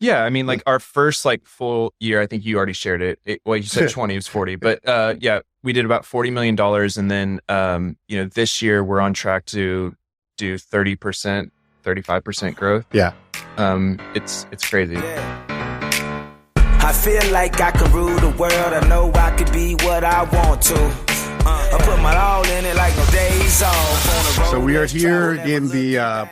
Yeah, I mean, like our first like full year, I think you already shared it. Well, you said 20, it was 40, but yeah, we did about $40 million. And then, this year we're on track to do 30%, 35% growth. Yeah. It's crazy. I feel like I can rule the world. I know I could be what I want to. I put my all in it like no days off. So we are here in the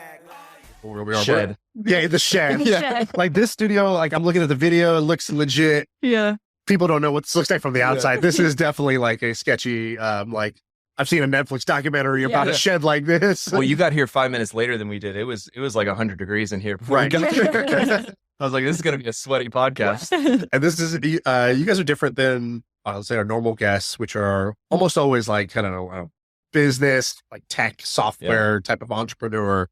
where we are. Shed. Yeah, in the shed. Yeah. Like this studio, like I'm looking at the video, it looks legit. Yeah. People don't know what this looks like from the outside. This is definitely like a sketchy, like I've seen a Netflix documentary about a shed like this. Well, you got here 5 minutes later than we did. It was like 100 degrees in here before Right. we got here. I was like, this is going to be a sweaty podcast. And this is, you guys are different than, let's say, our normal guests, which are almost always like, kind of business, like tech, software type of entrepreneur.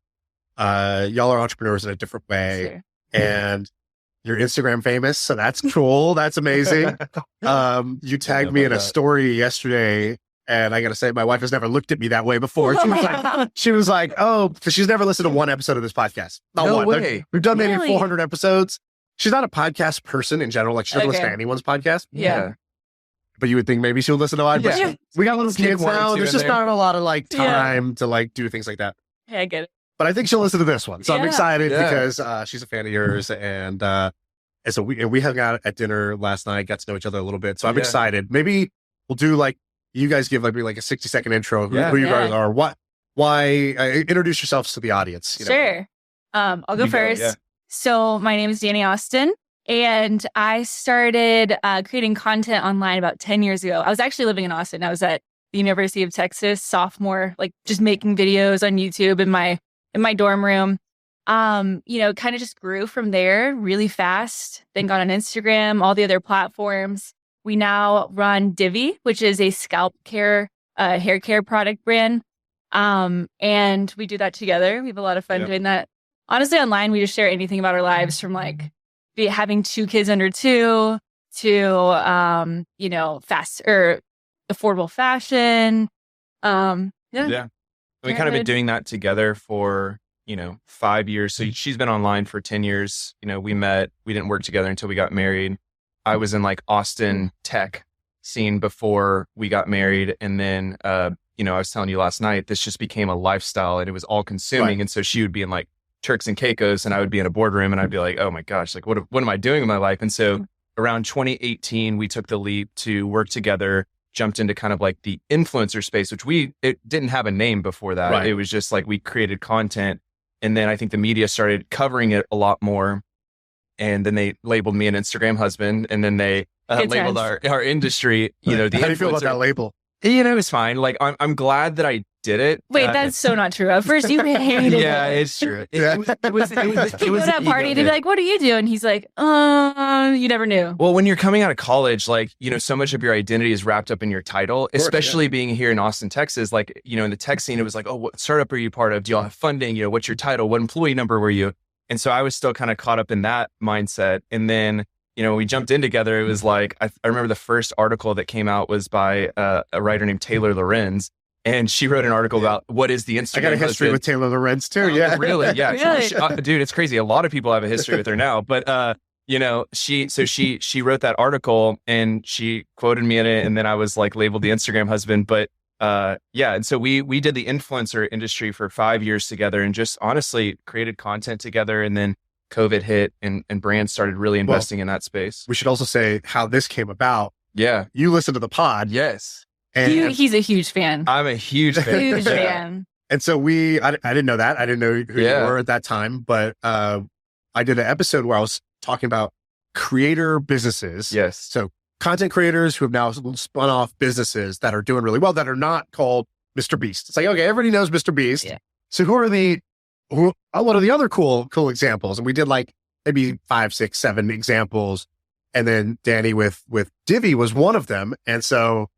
Y'all are entrepreneurs in a different way. Sure. And you're Instagram famous. So that's cool. That's amazing. You tagged me in a story yesterday. And I got to say, my wife has never looked at me that way before. She was like, oh, because she's never listened to one episode of this podcast. Not No one. way. We've done maybe Really? 400 episodes. She's not a podcast person in general. Like she doesn't listen to Okay. anyone's podcast. Yeah. But you would think maybe she'll listen to mine. But Yeah. we got little Sneak kids one or now. two There's in just there. not a lot of like Yeah. time to like do things like that. Hey, I get it. But I think she'll listen to this one. So I'm Yeah. excited Yeah. because she's a fan of yours. And so we hung out at dinner last night, got to know each other a little bit. So I'm Yeah. excited. Maybe we'll do like, you guys give like a 60-second intro of who you Yeah. guys are, why introduce yourselves to the audience. You know? Sure. I'll go You go, first. yeah. So my name is Dani Austin, and I started creating content online about 10 years ago. I was actually living in Austin. I was at the University of Texas, sophomore, like just making videos on YouTube in my dorm room. Kind of just grew from there really fast. Then got on Instagram, all the other platforms. We now run Divi, which is a scalp care, hair care product brand. And we do that together. We have a lot of fun doing that. Honestly, online, we just share anything about our lives from like having 2 kids under 2 to, fast or affordable fashion. Yeah. We kind of been Parenthood. doing that together for, 5 years. So she's been online for 10 years. We met, we didn't work together until we got married. I was in like Austin tech scene before we got married. And then, I was telling you last night, this just became a lifestyle and it was all consuming. Right. And so she would be in like Turks and Caicos and I would be in a boardroom and I'd be like, oh my gosh, like what am I doing in my life? And so around 2018, we took the leap to work together, jumped into kind of like the influencer space, which it didn't have a name before that. Right. It was just like we created content. And then I think the media started covering it a lot more. And then they labeled me an Instagram husband. And then they labeled our industry, the How do you feel about influencer. that label? It's fine. Like I'm glad that I did it. Wait, that's so not true. At first, you hated yeah, it. it's true. Yeah. It was You go to that party, ego. they'd be like, "What do you do?" And he's like, you never knew." Well, when you're coming out of college, like, so much of your identity is wrapped up in your title, especially being here in Austin, Texas. Like, in the tech scene, it was like, oh, what startup are you part of? Do y'all have funding? What's your title? What employee number were you? And so I was still kind of caught up in that mindset. And then, when we jumped in together, it was like, I remember the first article that came out was by a writer named Taylor Lorenz. And she wrote an article about what is the Instagram I got a history husband. with Taylor Lorenz too. Yeah. Really? Yeah. Really? Dude, it's crazy. A lot of people have a history with her now, but, she wrote that article and she quoted me in it. And then I was like labeled the Instagram husband, but, and so we did the influencer industry for 5 years together and just honestly created content together. And then COVID hit and brands started really investing in that space. We should also say how this came about. Yeah. You listened to the pod. Yes. And He's a huge fan. I'm a huge fan. Huge Yeah. fan. And so I didn't know that. I didn't know who you were at that time, but I did an episode where I was talking about creator businesses. Yes. So content creators who have now spun off businesses that are doing really well, that are not called Mr. Beast. It's like, okay, everybody knows Mr. Beast. Yeah. So what are the other cool examples? And we did like maybe 5, 6, 7 examples. And then Dani with Divi was one of them. And so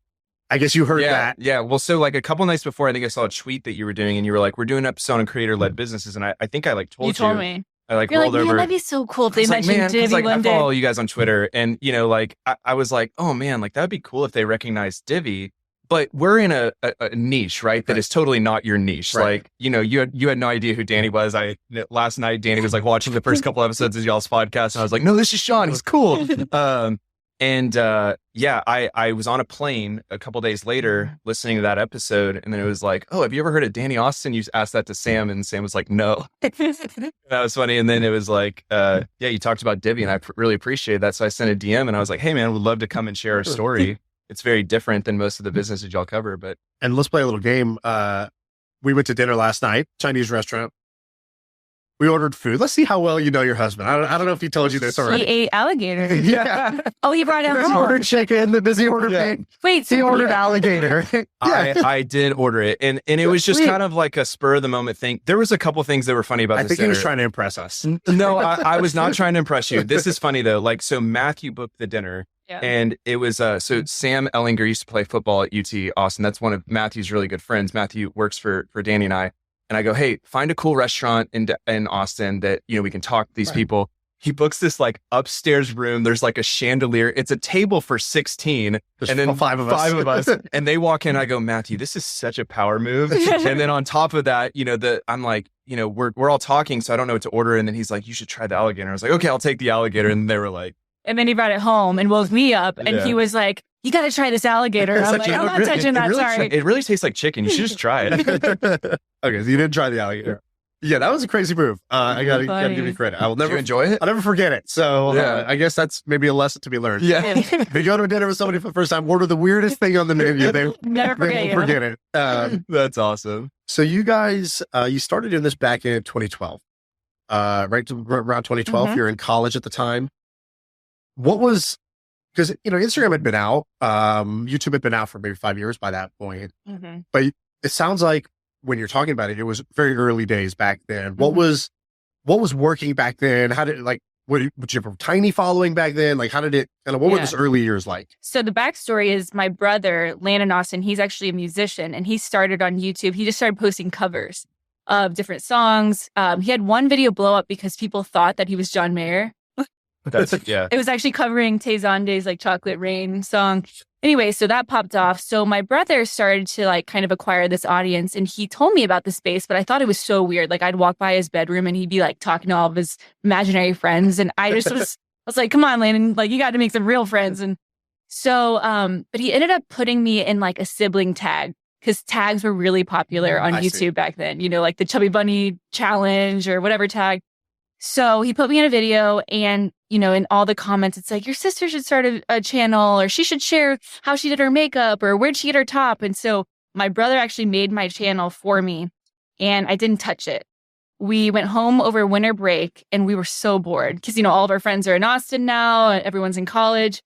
I guess you heard that. Yeah. Well, so like a couple nights before, I think I saw a tweet that you were doing and you were like, we're doing an episode on creator-led businesses. And I think I like told you. You told me. I like You're like, rolled man, over. that'd be so cool if they I was like, mentioned man, 'cause, Divi like, I one day. follow you guys on Twitter and, I was like, oh man, like that'd be cool if they recognized Divi. but we're in a niche, right? That is totally not your niche. Right. Like, you know, you had no idea who Dani was. Last night, Dani was like watching the first couple episodes of y'all's podcast. And I was like, no, this is Shaan. He's cool. I was on a plane a couple days later listening to that episode. And then it was like, oh, have you ever heard of Dani Austin? You asked that to Sam, and Sam was like, no. That was funny. And then it was like, you talked about Divi, and I really appreciate that. So I sent a DM and I was like, hey man, would love to come and share our story. It's very different than most of the businesses y'all cover, but. And let's play a little game. We went to dinner last night, Chinese restaurant. We ordered food. Let's see how well you know your husband. I don't know if he told you this already. He ate alligator. Yeah. Oh, he brought out He ordered chicken. Does he order pig? Wait, He ordered alligator. I did order it. And it was just kind of like a spur of the moment thing. There was a couple things that were funny about this think dinner. he was trying to impress us. No, I was not trying to impress you. This is funny though. Like, so Matthew booked the dinner. Yeah. And it was, so Sam Ellinger used to play football at UT Austin. That's one of Matthew's really good friends. Matthew works for Dani and I. And I go, hey, find a cool restaurant in Austin that, you know, we can talk to these people. He books this like upstairs room. There's like a chandelier. It's a table for 16. There's and then five of us. And they walk in. I go, Matthew, this is such a power move. And then on top of that, you know, I'm like, you know, we're all talking, so I don't know what to order. And then he's like, you should try the alligator. I was like, okay, I'll take the alligator. And they were like. And then he brought it home and woke me up. And he was like, you got to try this alligator. I'm like, I'm not touching that. Sorry. It really tastes like chicken. You should just try it. Okay, so you didn't try the alligator. Yeah, that was a crazy move. I gotta give you credit. I will never enjoy it. I'll never forget it. So I guess that's maybe a lesson to be learned. Yeah. If you go to a dinner with somebody for the first time, order the weirdest thing on the menu. They never forget it. That's awesome. So you guys, you started doing this back in 2012, right? Around 2012. You're in college at the time. What was, because, you know, Instagram had been out, YouTube had been out for maybe 5 years by that point. But it sounds like when you're talking about it, it was very early days back then. What was working back then? How did, like, would you have a tiny following back then? Like, how did it, kind of, what were those early years like? So the backstory is my brother, Landon Austin, he's actually a musician, and he started on YouTube. He just started posting covers of different songs. He had one video blow up because people thought that he was John Mayer. It was actually covering Tay Zonde's like Chocolate Rain song. Anyway, so that popped off. So my brother started to like kind of acquire this audience, and he told me about the space, but I thought it was so weird. Like, I'd walk by his bedroom and he'd be like talking to all of his imaginary friends. And I just I was like, come on, Landon, like, you got to make some real friends. And so, but he ended up putting me in like a sibling tag, because tags were really popular on YouTube back then, you know, like the Chubby Bunny challenge or whatever tag. So he put me in a video, and, you know, in all the comments, it's like, your sister should start a channel, or she should share how she did her makeup, or where'd she get her top. And so my brother actually made my channel for me, and I didn't touch it. We went home over winter break, and we were so bored because, you know, all of our friends are in Austin now, and everyone's in college.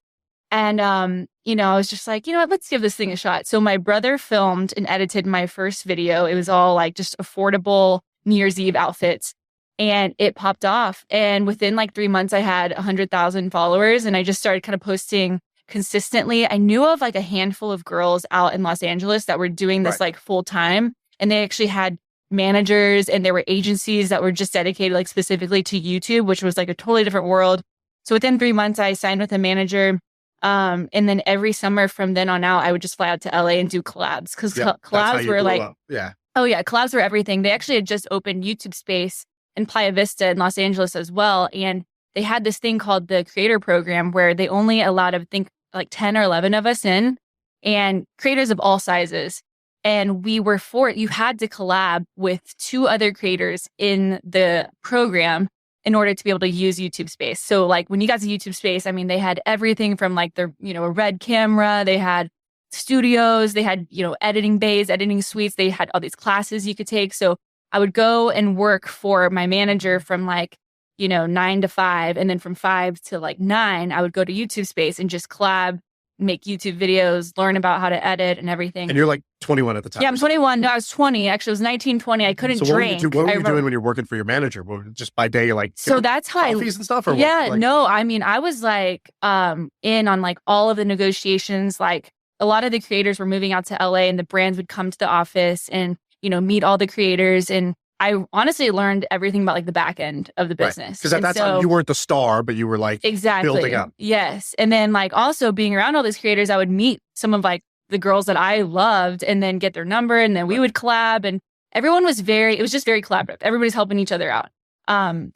And, you know, I was just like, you know what, let's give this thing a shot. So my brother filmed and edited my first video. It was all like just affordable New Year's Eve outfits. And it popped off. And within like 3 months, I had 100,000 followers, and I just started kind of posting consistently. I knew of like a handful of girls out in Los Angeles that were doing this like full time. And they actually had managers, and there were agencies that were just dedicated like specifically to YouTube, which was like a totally different world. So within 3 months, I signed with a manager. And then every summer from then on out, I would just fly out to LA and do collabs, because collabs were like, collabs were everything. They actually had just opened YouTube Space in Playa Vista in Los Angeles as well. And they had this thing called the creator program, where they only allowed, I think, like 10 or 11 of us in, and creators of all sizes. And you had to collab with 2 other creators in the program in order to be able to use YouTube Space. So like when you got to YouTube Space, I mean, they had everything from like the, you know, a red camera, they had studios, they had, you know, editing bays, editing suites, they had all these classes you could take. So I would go and work for my manager from like, you know, 9 to 5. And then from 5 to like 9, I would go to YouTube Space and just collab, make YouTube videos, learn about how to edit and everything. And you're like 21 at the time. Yeah, I'm 21. No, I was 20. Actually, it was 19, 20. I couldn't drink. What were you doing when you're working for your manager? Just by day, like, so that's how coffees and stuff? Or yeah, no, I mean, I was like in on like all of the negotiations. Like, a lot of the creators were moving out to LA, and the brands would come to the office and, you know, meet all the creators. And I honestly learned everything about like the back end of the business. Because at that time, you weren't the star, but you were like building up. Yes. And then like also being around all these creators, I would meet some of like the girls that I loved and then get their number. And then we would collab, and everyone was it was just very collaborative. Everybody's helping each other out.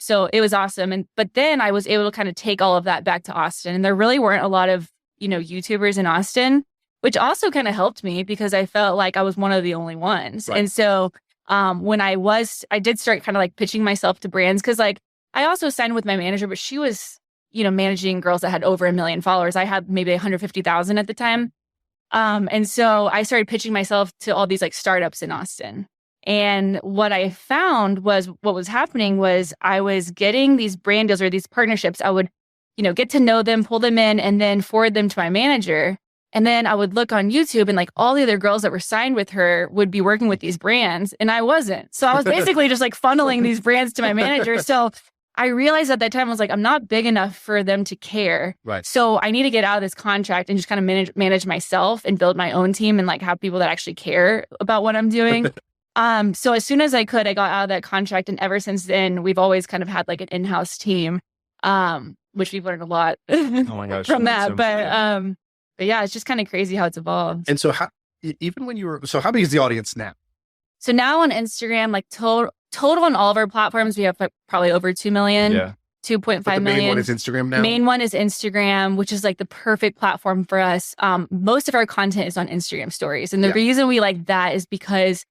So it was awesome. But then I was able to kind of take all of that back to Austin, and there really weren't a lot of, YouTubers in Austin, which also kind of helped me because I felt like I was one of the only ones. Right. And so when I did start kind of like pitching myself to brands, because like I also signed with my manager, but she was, managing girls that had over 1 million followers. I had maybe 150,000 at the time. And so I started pitching myself to all these like startups in Austin. And what I found was what was happening was I was getting these brand deals or these partnerships. I would, get to know them, pull them in, and then forward them to my manager. And then I would look on YouTube, and like all the other girls that were signed with her would be working with these brands, and I wasn't. So I was basically just like funneling these brands to my manager. So I realized at that time, I was like, I'm not big enough for them to care. Right. So I need to get out of this contract and just kind of manage myself and build my own team and like have people that actually care about what I'm doing. So as soon as I could, I got out of that contract. And ever since then, we've always kind of had like an in-house team, which we've learned a lot from that. But yeah, it's just kind of crazy how it's evolved. And so how big is the audience now? So now on Instagram, like total on all of our platforms, we have like probably over 2 million, 2.5 million. Main one is Instagram now? Main one is Instagram, which is like the perfect platform for us. Most of our content is on Instagram stories. And the reason we like that is because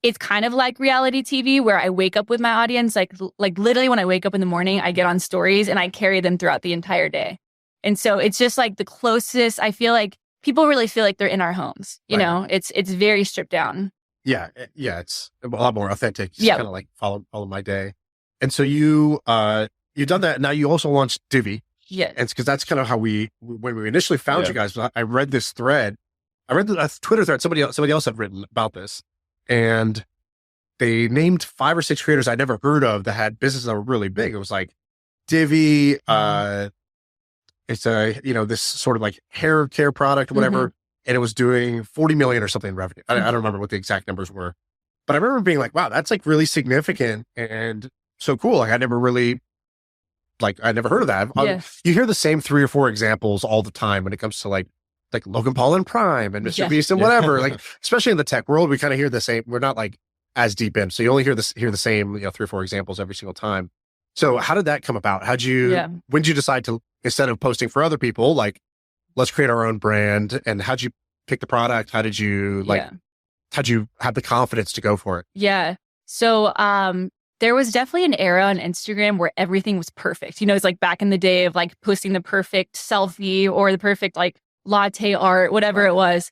it's kind of like reality TV where I wake up with my audience. Like literally when I wake up in the morning, I get on stories and I carry them throughout the entire day. And so it's just like the closest. I feel like people really feel like they're in our homes. You know, it's very stripped down. Yeah. It's a lot more authentic. Just kind of like follow my day. And so you've done that. Now you also launched Divi. Yeah. And because that's kind of how when we initially found you guys, I read this thread. I read the Twitter thread. Somebody else had written about this. And they named 5 or 6 creators I'd never heard of that had businesses that were really big. It was like Divi, it's this sort of like hair care product or whatever. And it was doing 40 million or something in revenue. I don't remember what the exact numbers were, but I remember being like, wow, that's like really significant and so cool. Like I never heard of that. You hear the same 3 or 4 examples all the time when it comes to like Logan Paul and Prime and Mr. Beast and whatever, like, especially in the tech world, we kind of hear the same. We're not like as deep in. So you only hear the same, 3 or 4 examples every single time. So how did that come about? When did you decide to, instead of posting for other people, like, let's create our own brand? And how'd you pick the product? How did you how'd you have the confidence to go for it? Yeah. So, there was definitely an era on Instagram where everything was perfect. It's like back in the day of like posting the perfect selfie or the perfect like latte art, whatever it was.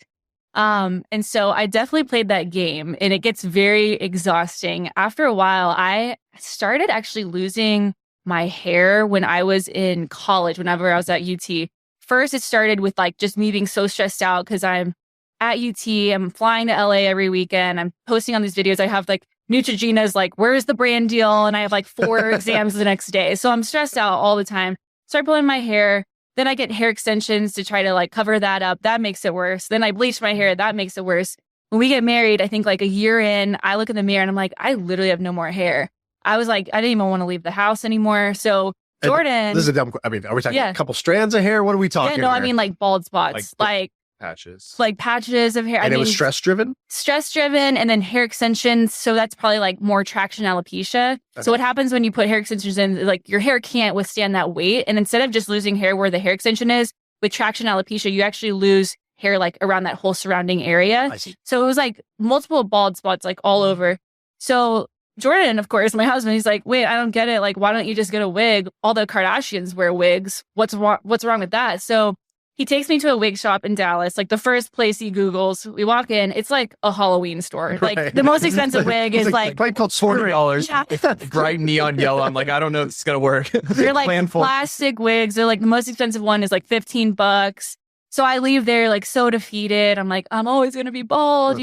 And so I definitely played that game, and it gets very exhausting. After a while, I started actually losing my hair when I was in college, whenever I was at UT. First, it started with like just me being so stressed out because I'm at UT, I'm flying to LA every weekend, I'm posting on these videos. I have like Neutrogena's like, where's the brand deal? And I have like 4 exams the next day. So I'm stressed out all the time. Start pulling my hair. Then I get hair extensions to try to like cover that up. That makes it worse. Then I bleach my hair. That makes it worse. When we get married, I think like a year in, I look in the mirror and I'm like, I literally have no more hair. I was like, I didn't even want to leave the house anymore. So Jordan. This is a dumb, are we talking a couple strands of hair? What are we talking about? I mean like bald spots, like patches. Like patches of hair. And it was stress driven? Stress driven, and then hair extensions. So that's probably like more traction alopecia. Okay. So what happens when you put hair extensions in, like your hair can't withstand that weight. And instead of just losing hair where the hair extension is, with traction alopecia, you actually lose hair like around that whole surrounding area. I see. So it was like multiple bald spots like all over. So Jordan, of course, my husband, he's like, wait, I don't get it. Like, why don't you just get a wig? All the Kardashians wear wigs. What's wrong with that? So he takes me to a wig shop in Dallas, like the first place he Googles. We walk in, it's like a Halloween store. Right. Like the most expensive wig is like called $40. Yeah. Bright neon yellow. I'm like, I don't know if it's going to work. They're like plastic wigs. They're like the most expensive one is like $15. So I leave there like so defeated. I'm like, I'm always going to be bald,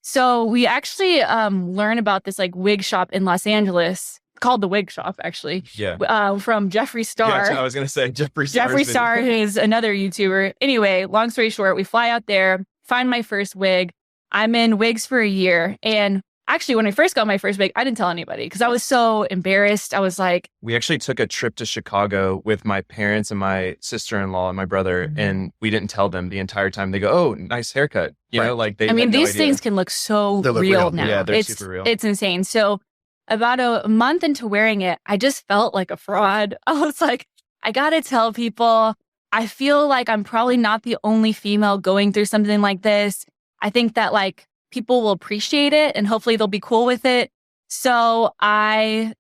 So we actually learn about this like wig shop in Los Angeles called The Wig Shop, actually. Yeah. From Jeffree Star. Yeah, I was going to say Jeffree Star, who's another YouTuber. Anyway, long story short, we fly out there, find my first wig. I'm in wigs for a year. And actually, when I first got my first wig, I didn't tell anybody because I was so embarrassed. I was like, we actually took a trip to Chicago with my parents and my sister-in-law and my brother, and we didn't tell them the entire time. They go, "Oh, nice haircut." You know, like they. I mean, had no these idea. things can look so real now. Yeah, they're it's super real. It's insane. So about a month into wearing it, I just felt like a fraud. I was like, I gotta tell people. I feel like I'm probably not the only female going through something like this. I think that like people will appreciate it and hopefully they'll be cool with it. So I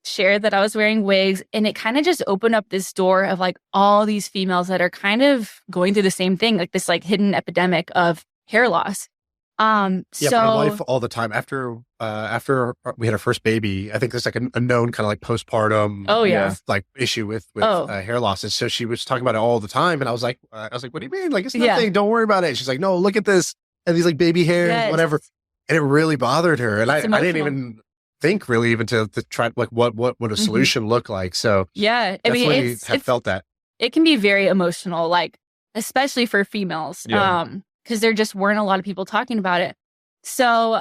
shared that I was wearing wigs, and it kind of just opened up this door of like all these females that are kind of going through the same thing, like this like hidden epidemic of hair loss. Yeah, so my wife all the time after we had our first baby, I think there's like a known kind of like postpartum like issue with hair losses. So she was talking about it all the time, and I was like, what do you mean? Like, it's nothing. Don't worry about it. She's like, no, look at this and these like baby hairs, whatever. And it really bothered her, and I didn't even think really even to try like what would a solution look like. So I mean, have felt that it can be very emotional, like especially for females. Because there just weren't a lot of people talking about it. So,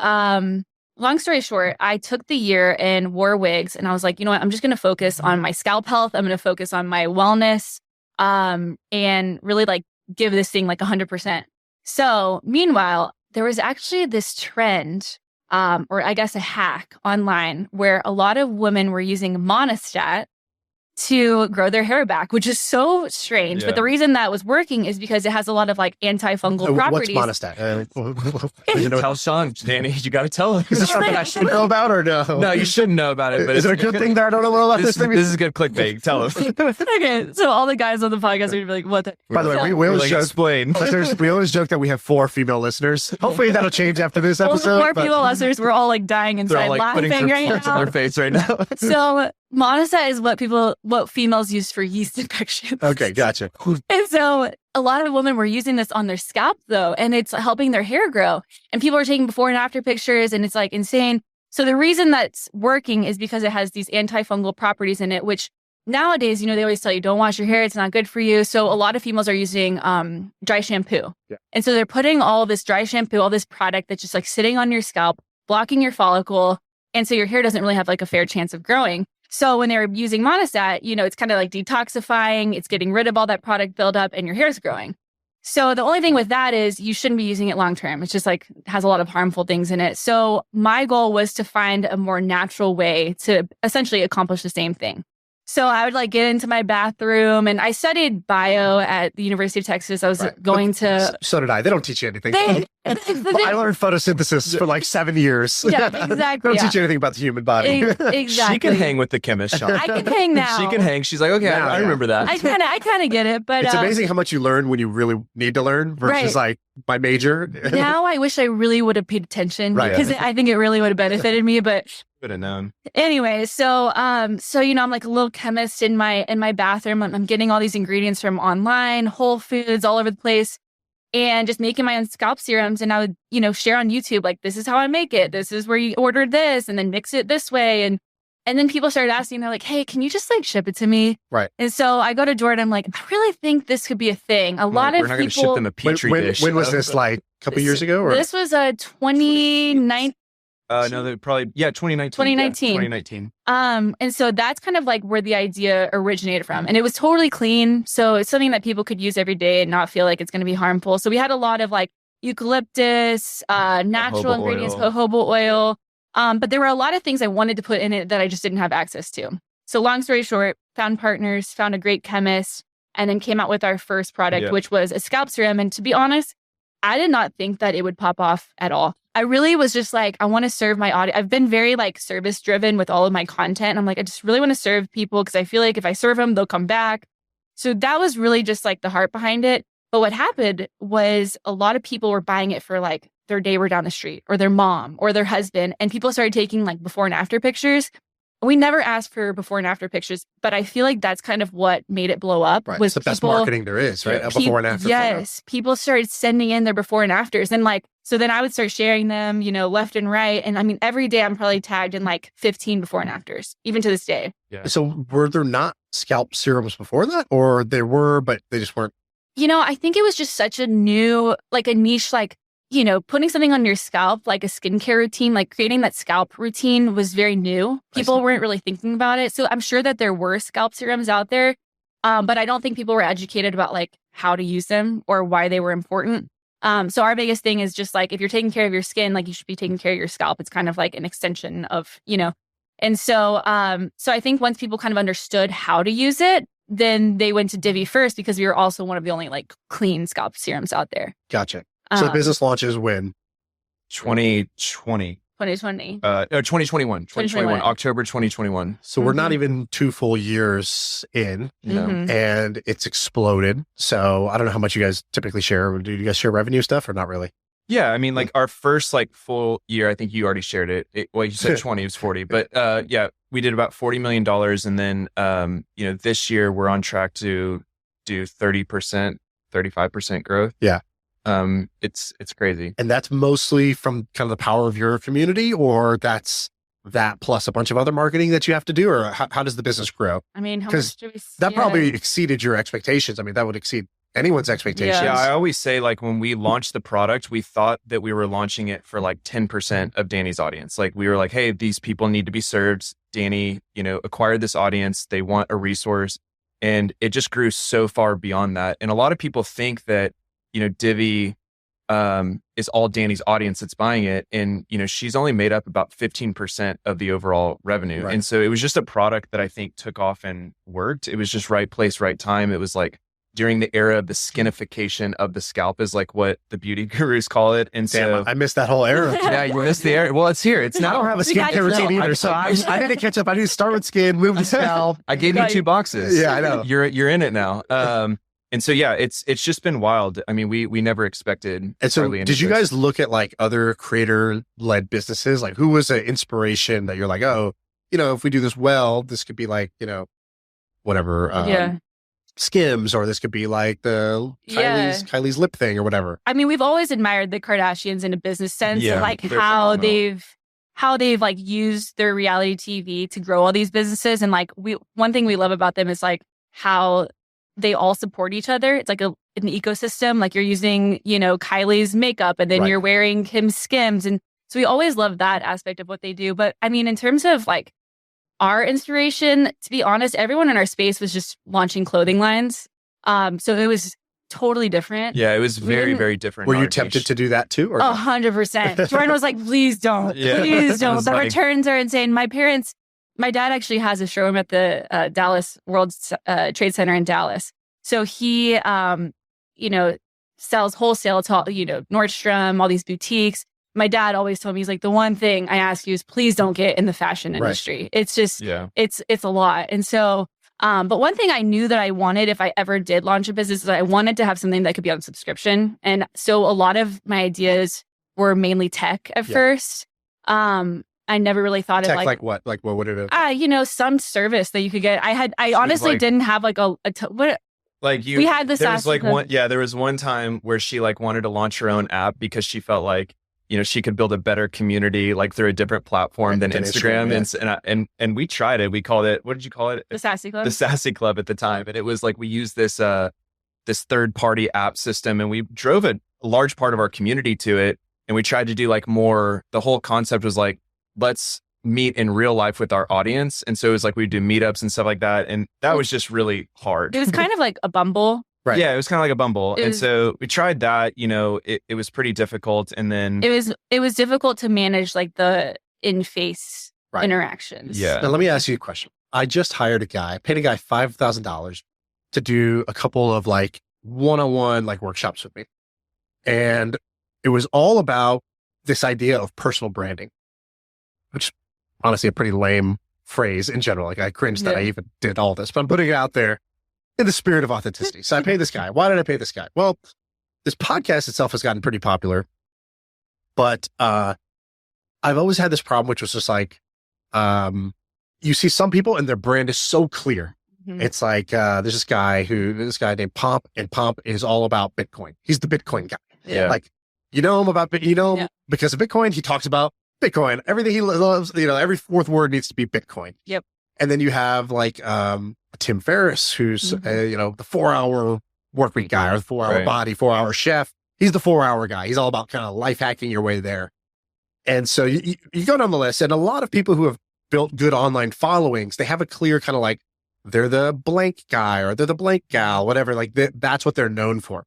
long story short, I took the year and wore wigs, and I was like, you know what? I'm just going to focus on my scalp health. I'm going to focus on my wellness, and really like give this thing like 100%. So, meanwhile, there was actually this trend, or I guess a hack online where a lot of women were using monostat to grow their hair back, which is so strange. But the reason that was working is because it has a lot of like antifungal properties. What's monostat? Tell Shaan, Dani, you got to tell him. Is this something I should know about or no? No, you shouldn't know about it. But is it a good thing that I don't know about this? This is good clickbait. Tell him. Okay, so all the guys on the podcast are gonna be like, "What?" By the way, we always joke. Explain. We always joke that we have 4 female listeners. Hopefully that'll change after this episode. 4 female listeners, we're all like dying inside, all, like, laughing right now. on their face right now. So monostat is what females use for yeast infections. Okay, gotcha. And so a lot of women were using this on their scalp though, and it's helping their hair grow. And people are taking before and after pictures, and it's like insane. So the reason that's working is because it has these antifungal properties in it, which nowadays, they always tell you don't wash your hair. It's not good for you. So a lot of females are using dry shampoo. Yeah. And so they're putting all this dry shampoo, all this product that's just like sitting on your scalp, blocking your follicle. And so your hair doesn't really have like a fair chance of growing. So when they're using monostat, it's kind of like detoxifying. It's getting rid of all that product buildup and your hair's growing. So the only thing with that is you shouldn't be using it long term. It's just like has a lot of harmful things in it. So my goal was to find a more natural way to essentially accomplish the same thing. So I would like get into my bathroom, and I studied bio at the University of Texas. I was going to. So did I. They don't teach you anything. I learned photosynthesis for like 7 years. Yeah, exactly. They don't teach you anything about the human body. Exactly. She can hang with the chemist, Shaan. I can hang now. She can hang. She's like, okay, I remember that. I kind of get it, but it's amazing how much you learn when you really need to learn versus like my major. Now I wish I really would have paid attention because I think it really would have benefited me, but. Would have known. Anyway, so I'm like a little chemist in my bathroom. I'm getting all these ingredients from online, Whole Foods, all over the place, and just making my own scalp serums. And I would, share on YouTube, like, this is how I make it. This is where you ordered this, and then mix it this way. And then people started asking, they're like, hey, can you just like ship it to me? Right. And so I go to Jordan. I'm like, I really think this could be a thing. A lot of people. We're not going to ship them a petri dish. When was this? Like a couple years ago? Or? This was 2019. No, they're probably 2019. 2019. Yeah, 2019. And so that's kind of like where the idea originated from. And it was totally clean. So it's something that people could use every day and not feel like it's going to be harmful. So we had a lot of like eucalyptus, natural ingredients, jojoba oil. But there were a lot of things I wanted to put in it that I just didn't have access to. So long story short, found partners, found a great chemist, and then came out with our first product, which was a scalp serum. And to be honest, I did not think that it would pop off at all. I really was just like, I want to serve my audience. I've been very like service driven with all of my content. I'm like, I just really want to serve people because I feel like if I serve them, they'll come back. So that was really just like the heart behind it. But what happened was a lot of people were buying it for like their neighbor down the street or their mom or their husband. And people started taking like before and after pictures. We never asked for before and after pictures, but I feel like that's kind of what made it blow up. Right. Was it's the best marketing there is, right? Before and after. Yes. People started sending in their before and afters. And like, so then I would start sharing them, left and right. And I mean, every day I'm probably tagged in like 15 before and afters, even to this day. Yeah. So were there not scalp serums before that? Or there were, but they just weren't? I think it was just such a new, like a niche, like putting something on your scalp, like a skincare routine, like creating that scalp routine was very new. People weren't really thinking about it. So I'm sure that there were scalp serums out there, but I don't think people were educated about like how to use them or why they were important. So our biggest thing is just like, if you're taking care of your skin, like you should be taking care of your scalp. It's kind of like an extension of, And so, so I think once people kind of understood how to use it, then they went to Divi first because we were also one of the only like clean scalp serums out there. Gotcha. So the business launches when? 2020. 2020. 2021. October 2021. So we're not even 2 full years in, and it's exploded. So I don't know how much you guys typically share. Do you guys share revenue stuff or not really? Yeah, I mean, like our first like full year, I think you already shared it. Well, you said 20, it was 40, but yeah, we did about $40 million, and then this year we're on track to do 30%, 35% growth. Yeah, it's crazy, and that's mostly from kind of the power of your community, or that's that plus a bunch of other marketing that you have to do, or how does the business grow? I mean, because that probably exceeded your expectations. I mean, that would exceed anyone's expectations. Yeah, I always say like when we launched the product, we thought that we were launching it for like 10% of Dani's audience. Like we were like, hey, these people need to be served. Dani, acquired this audience. They want a resource. And it just grew so far beyond that. And a lot of people think that, Divi is all Dani's audience that's buying it. And, she's only made up about 15% of the overall revenue. Right. And so it was just a product that I think took off and worked. It was just right place, right time. It was like, during the era of the skinification of the scalp is like what the beauty gurus call it. And so I missed that whole era. Yeah, you missed the era. Well, it's here. It's now. I don't have a skincare routine either. So I need to catch up. I need to start with skin, move to scalp. I gave you 2 boxes. Yeah, I know. You're in it now. And so, yeah, it's just been wild. I mean, we never expected. And so did you guys look at like other creator led businesses? Like who was an inspiration that you're like, oh, if we do this well, this could be like, whatever. Skims, or this could be like the Kylie's lip thing or whatever. I mean, we've always admired the Kardashians in a business sense, and like how they've like used their reality TV to grow all these businesses. And like one thing we love about them is like how they all support each other. It's like an ecosystem. Like you're using, Kylie's makeup, and then you're wearing Kim's Skims, and so we always love that aspect of what they do. But I mean, in terms of like our inspiration, to be honest, everyone in our space was just launching clothing lines. So it was totally different. Yeah, it was very, very different. Were you tempted to do that too? 100%. Jordan was like, please don't. Please don't. The returns are insane. My dad actually has a showroom at the Dallas World Trade Center in Dallas. So he, sells wholesale to, Nordstrom, all these boutiques. My dad always told me, he's like, the one thing I ask you is please don't get in the fashion industry. Right. It's just, it's a lot. And so, but one thing I knew that I wanted if I ever did launch a business is that I wanted to have something that could be on subscription. And so a lot of my ideas were mainly tech at first. I never really thought tech of like what? Like what would it have? Some service that you could get. I honestly didn't have like we had this. There was like there was one time where she like wanted to launch her own app because she felt like, she could build a better community like through a different platform than Instagram. And we tried it. We called it, what did you call it? The Sassy Club. The Sassy Club at the time. And it was like, we used this third party app system, and we drove a large part of our community to it. And we tried to do like more, the whole concept was like, let's meet in real life with our audience. And so it was like, we'd do meetups and stuff like that. And that was just really hard. It was kind of like a Bumble. Right. Yeah, it was kind of like a Bumble. And so we tried that, it was pretty difficult. And then it was difficult to manage like the in-face interactions. Yeah. Now let me ask you a question. I just hired a guy, paid a guy $5,000 to do a couple of like one-on-one like workshops with me. And it was all about this idea of personal branding, which honestly a pretty lame phrase in general. Like I cringed that I even did all this, but I'm putting it out there in the spirit of authenticity. So I pay this guy. Why did I pay this guy? Well, this podcast itself has gotten pretty popular, but I've always had this problem, which was just like, you see some people and their brand is so clear. Mm-hmm. It's like, there's this guy named Pomp, and Pomp is all about Bitcoin. He's the Bitcoin guy. Yeah. Like, because of Bitcoin, he talks about Bitcoin. Everything he loves, every fourth word needs to be Bitcoin. Yep. And then you have like, Tim Ferriss, who's, the 4-hour work week guy, or the 4-hour body, 4-hour chef. he's the 4-hour guy. He's all about kind of life hacking your way there. And so you go down the list, and a lot of people who have built good online followings, they have a clear kind of like, they're the blank guy or they're the blank gal, whatever. Like that's what they're known for.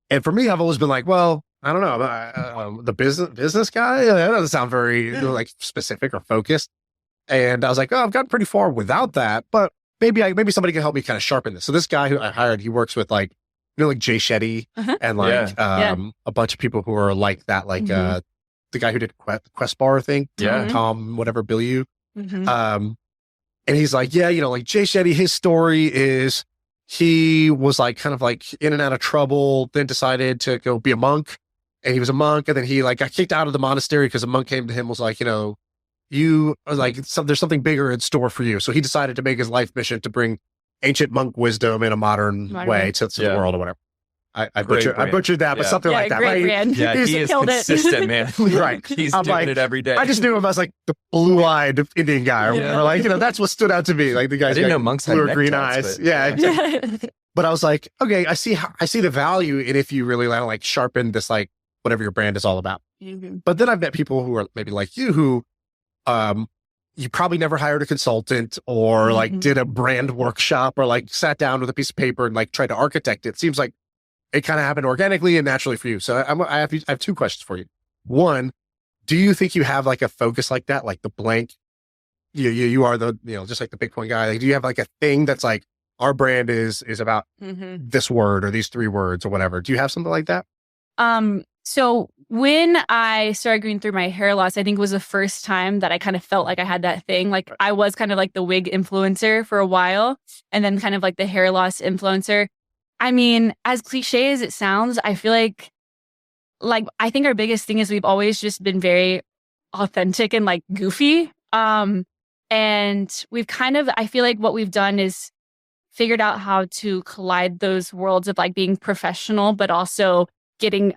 And for me, I've always been like, well, I don't know, the business guy, that doesn't sound very like specific or focused. And I was like, oh, I've gotten pretty far without that, but maybe somebody can help me kind of sharpen this. So this guy who I hired, he works with like, like Jay Shetty and like a bunch of people who are like that, like the guy who did Quest Bar thing, Tom, whatever, Bill you. And he's like, like Jay Shetty, his story is he was like kind of like in and out of trouble, then decided to go be a monk. And he was a monk, and then he like got kicked out of the monastery because a monk came to him, was like, you are like, there's something bigger in store for you. So he decided to make his life mission to bring ancient monk wisdom in a modern way to the world or whatever. I butchered that, but something like that. Great brand. Yeah, he is consistent, man. Right. He's doing it every day. I just knew him as like the blue-eyed Indian guy. Or like, that's what stood out to me. Like the guy's got monks blue or green eyes. But I was like, okay, I see the value in if you really like sharpen this, like whatever your brand is all about. But then I've met people who are maybe like you who, you probably never hired a consultant or like did a brand workshop or like sat down with a piece of paper and like tried to architect it. It seems like it kind of happened organically and naturally for you. So I have two questions for you. One, do you think you have like a focus like that, like the blank? You are the, just like the Bitcoin guy. Like, do you have like a thing that's like, our brand is about this word or these 3 words or whatever? Do you have something like that? So when I started going through my hair loss, I think it was the first time that I kind of felt like I had that thing. Like I was kind of like the wig influencer for a while, and then kind of like the hair loss influencer. I mean, as cliche as it sounds, I feel like I think our biggest thing is we've always just been very authentic and like goofy. And we've kind of, I feel like what we've done is figured out how to collide those worlds of like being professional, but also getting,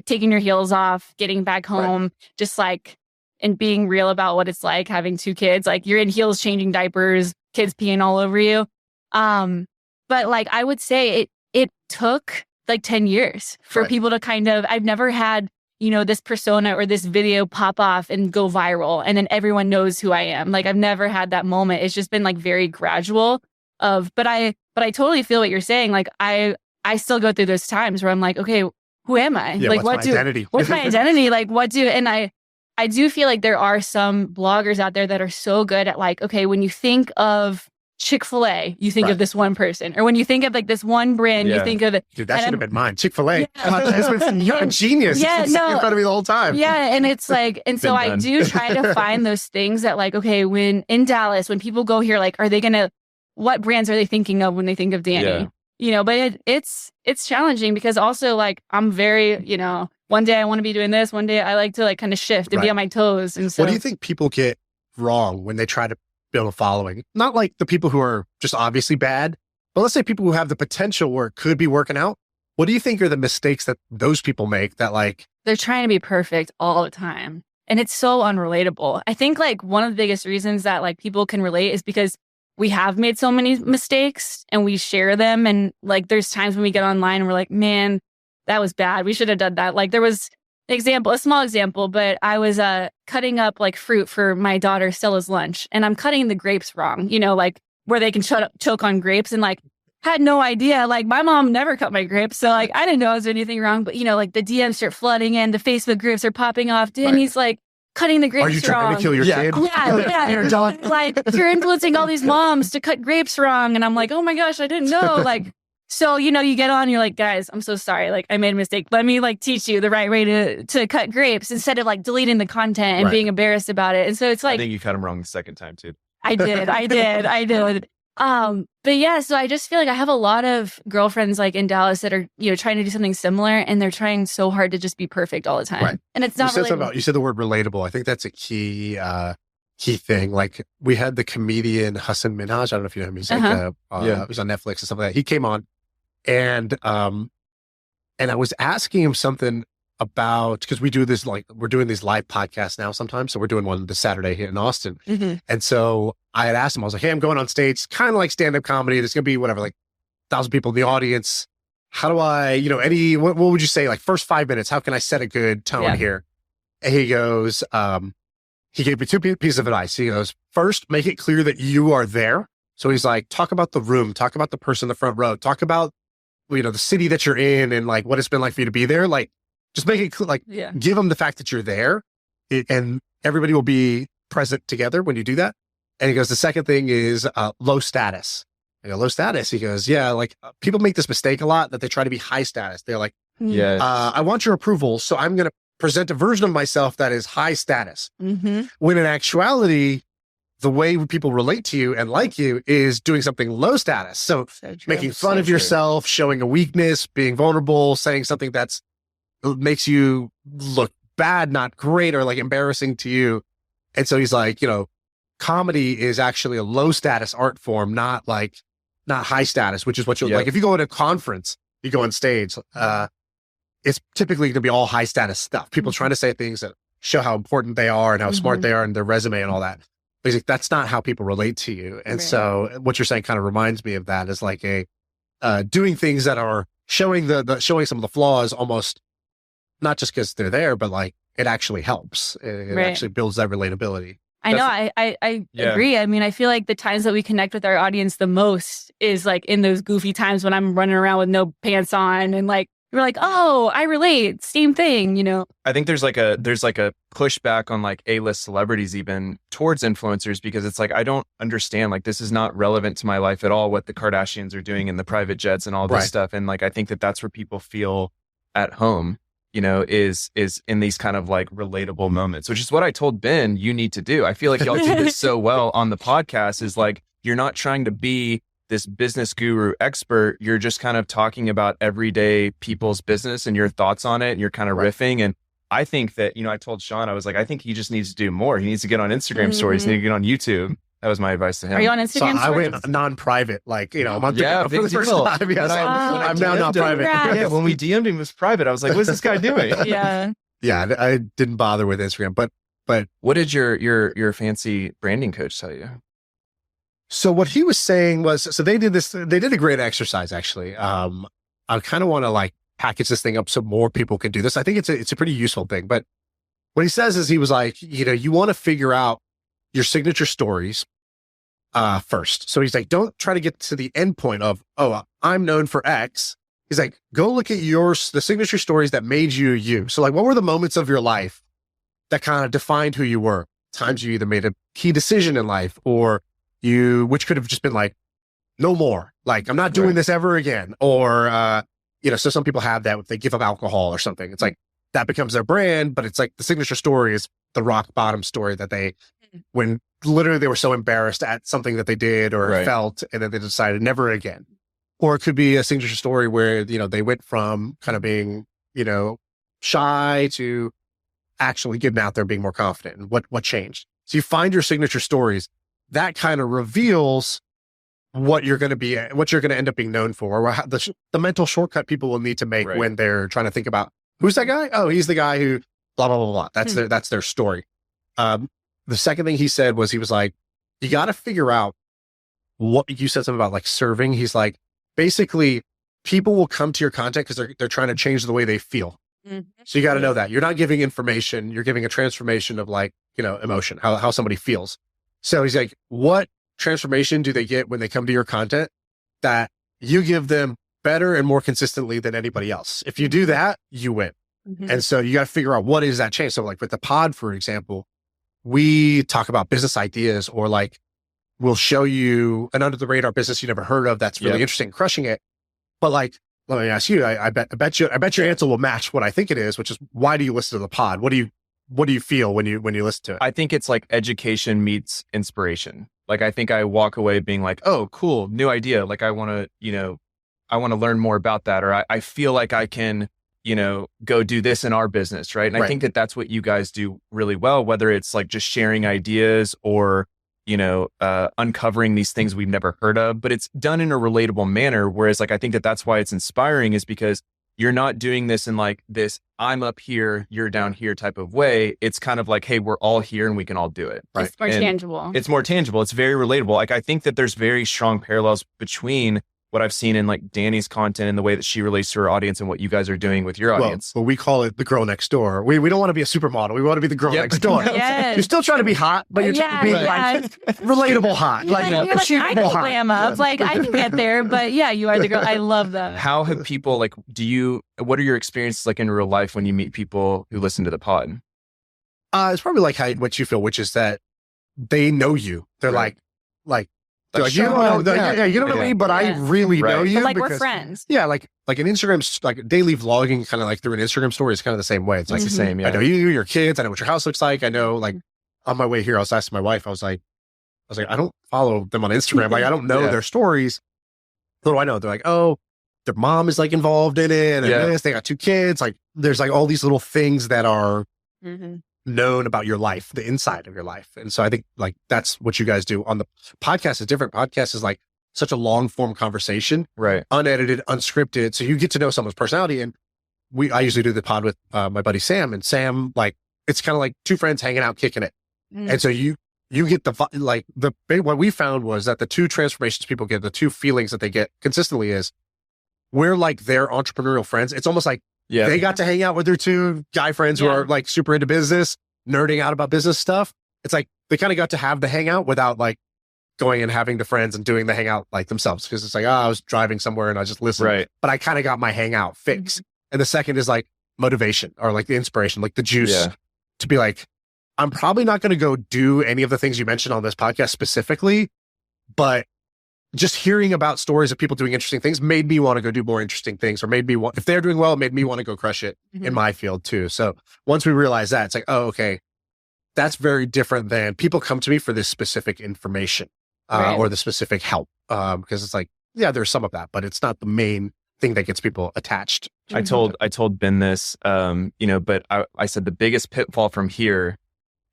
taking your heels off, getting back home, just like, and being real about what it's like having 2 kids. Like you're in heels, changing diapers, kids peeing all over you. But like, I would say it took like 10 years for people to kind of, I've never had, this persona or this video pop off and go viral. And then everyone knows who I am. Like I've never had that moment. It's just been like very gradual but I totally feel what you're saying. Like I still go through those times where I'm like, okay, who am I? Yeah, like what's my identity? What's my identity? Like and I do feel like there are some bloggers out there that are so good at like, okay, when you think of Chick-fil-A, you think of this one person, or when you think of like this one brand, you think of it. Dude, that should have been mine. Chick-fil-A. You're a genius. Yeah, in front of me the whole time. Yeah, and it's like, and so I do try to find those things that like, okay, when in Dallas, when people go here, like, what brands are they thinking of when they think of Dani? But it's challenging because also like I'm very, one day I want to be doing this, one day I like to like kind of shift and be on my toes. And so, what do you think people get wrong when they try to build a following? Not like the people who are just obviously bad, but let's say people who have the potential where it could be working out. What do you think are the mistakes that those people make that like they're trying to be perfect all the time? And it's so unrelatable. I think like one of the biggest reasons that like people can relate is because we have made so many mistakes and we share them. And like, there's times when we get online and we're like, man, that was bad. We should have done that. Like there was a small example, but I was cutting up like fruit for my daughter Stella's lunch, and I'm cutting the grapes wrong, like where they can choke on grapes, and like had no idea. Like my mom never cut my grapes. So like, I didn't know I was doing anything wrong, but like the DMs start flooding in, the Facebook groups are popping off. Danny's like, cutting the grapes wrong. Are you trying to kill your kid? Yeah. Like you're influencing all these moms to cut grapes wrong. And I'm like, oh my gosh, I didn't know. Like, so, you get on, you're like, guys, I'm so sorry. Like I made a mistake. Let me like teach you the right way to cut grapes instead of like deleting the content and being embarrassed about it. And so it's like, I think you cut them wrong the second time too. I did. But yeah, so I just feel like I have a lot of girlfriends like in Dallas that are, trying to do something similar, and they're trying so hard to just be perfect all the time. Right. And it's not you said the word relatable. I think that's a key thing. Like we had the comedian Hasan Minhaj. I don't know if you know him. He's like, he was on Netflix and stuff like that. He came on and I was asking him something about, because we're doing these live podcasts now sometimes. So we're doing one this Saturday here in Austin. Mm-hmm. And so I had asked him, I was like, hey, I'm going on stage, kind of like stand-up comedy. There's going to be whatever, like 1,000 people in the audience. how do I, what would you say, like first 5 minutes, how can I set a good tone here? And he goes, he gave me two pieces of advice. He goes, first, make it clear that you are there. So he's like, talk about the room, talk about the person in the front row, talk about, the city that you're in and like what it's been like for you to be there. Like, just make it clear, like, give them the fact that you're there and everybody will be present together when you do that. And he goes, the second thing is low status. I go, low status. He goes, yeah, like people make this mistake a lot that they try to be high status. They're like, I want your approval. So I'm going to present a version of myself that is high status. When in actuality, the way people relate to you and like you is doing something low status. So making fun of yourself, showing a weakness, being vulnerable, saying something that's makes you look bad, not great, or like embarrassing to you. And so he's like, comedy is actually a low status art form, not high status, which is what you're like. If you go to a conference, you go on stage, it's typically going to be all high status stuff. People trying to say things that show how important they are and how smart they are and their resume and all that. But that's not how people relate to you. And so what you're saying kind of reminds me of that, is like doing things that are showing showing some of the flaws, almost not just because they're there, but like it actually helps. It actually builds that relatability. I know. I agree. I mean, I feel like the times that we connect with our audience the most is like in those goofy times when I'm running around with no pants on and like, we're like, oh, I relate. Same thing, I think there's like a pushback on like A-list celebrities even towards influencers, because it's like, I don't understand, like, this is not relevant to my life at all, what the Kardashians are doing in the private jets and all this stuff. And like, I think that's where people feel at home, is in these kind of like relatable moments, which is what I told Ben you need to do. I feel like y'all do this so well on the podcast, is like, you're not trying to be this business guru expert. You're just kind of talking about everyday people's business and your thoughts on it. And you're kind of riffing. And I think that, I told Shaan, I was like, I think he just needs to do more. He needs to get on Instagram stories. He needs to get on YouTube. That was my advice to him. Are you on Instagram? So I went non-private, like, a month ago. For the first time. Yes, I'm now not private. Yeah, when we DM'd him, it was private. I was like, what's this guy doing? Yeah, I didn't bother with Instagram, but what did your fancy branding coach tell you? So what he was saying was, so they did a great exercise, actually. I kind of want to like package this thing up so more people can do this. I think it's a pretty useful thing. But what he says is, he was like, you want to figure out your signature stories first. So he's like, don't try to get to the end point of, I'm known for X. He's like, go look at the signature stories that made you you. So like, what were the moments of your life that kind of defined who you were? Times you either made a key decision in life, or which could have just been like, no more, like, I'm not doing this ever again. Or, so some people have that if they give up alcohol or something. It's like, that becomes their brand, but it's like the signature story is the rock bottom story that when literally they were so embarrassed at something that they did or felt, and then they decided never again. Or it could be a signature story where, they went from kind of being, shy to actually getting out there, being more confident, and what changed. So you find your signature stories. That kind of reveals what you're going to end up being known for, or the mental shortcut people will need to make when they're trying to think about, who's that guy? Oh, he's the guy who blah, blah, blah, blah. That's their story. The second thing he said was, he was like, you got to figure out what you said something about like serving. He's like, basically people will come to your content because they're trying to change the way they feel. So you got to know that you're not giving information, you're giving a transformation of like, emotion, how somebody feels. So he's like, what transformation do they get when they come to your content that you give them better and more consistently than anybody else? If you do that, you win. And so you got to figure out, what is that change? So like with the pod, for example, we talk about business ideas, or like, we'll show you an under the radar business you never heard of that's really interesting, crushing it. But like, let me ask you, I bet your answer will match what I think it is, which is, why do you listen to the pod? What do you feel when you listen to it? I think it's like education meets inspiration. Like, I think I walk away being like, oh, cool, new idea. Like, I want to learn more about that. Or I feel like I can, go do this in our business. Right. And I think that's what you guys do really well, whether it's like just sharing ideas or, uncovering these things we've never heard of, but it's done in a relatable manner. Whereas like, I think that's why it's inspiring, is because you're not doing this in like this, I'm up here, you're down here type of way. It's kind of like, hey, we're all here and we can all do it. Right. It's more tangible. It's more tangible. It's very relatable. Like, I think that there's very strong parallels between what I've seen in like Dani's content and the way that she relates to her audience and what you guys are doing with your audience. Well, we call it the girl next door. We don't want to be a supermodel. We want to be the girl next door. Yes. You're still trying to be hot, but you're trying to be like relatable hot. Like, you're like, I can glam up. Like, I can get there, but yeah, you are the girl. I love that. How have people like, what are your experiences like in real life when you meet people who listen to the pod? It's probably like what you feel, which is that they know you. They're like you don't know, you don't know me, but I really know you. But like we're friends. Yeah, like an Instagram, like daily vlogging, kind of like through an Instagram story is kind of the same way. It's like the same. Yeah, I know you, your kids. I know what your house looks like. I know, like on my way here, I was asking my wife. I was like, I don't follow them on Instagram. Like I don't know their stories. Little I know, they're like, oh, their mom is like involved in it, and this, they got 2 kids. Like there's like all these little things that are known about your life, the inside of your life. And so I think like that's what you guys do on the podcast is different. Podcast is like such a long form conversation, right? Unedited, unscripted. So you get to know someone's personality. And I usually do the pod with my buddy Sam, and Sam, like, it's kind of like 2 friends hanging out, kicking it. And so you get what we found was that the 2 transformations people get, the 2 feelings that they get consistently is we're like their entrepreneurial friends. It's almost like they got to hang out with their 2 guy friends who are like super into business, nerding out about business stuff. It's like they kind of got to have the hangout without like going and having the friends and doing the hangout like themselves. Because it's like, I was driving somewhere and I just listened. Right. But I kind of got my hangout fix. And the second is like motivation or like the inspiration, like the juice to be like, I'm probably not going to go do any of the things you mentioned on this podcast specifically, but just hearing about stories of people doing interesting things made me want to go do more interesting things, or made me want, if they're doing well, it made me want to go crush it in my field too. So once we realize that, it's like, oh, okay, that's very different than people come to me for this specific information or the specific help. Because it's like, yeah, there's some of that, but it's not the main thing that gets people attached. I told Ben this, but I said the biggest pitfall from here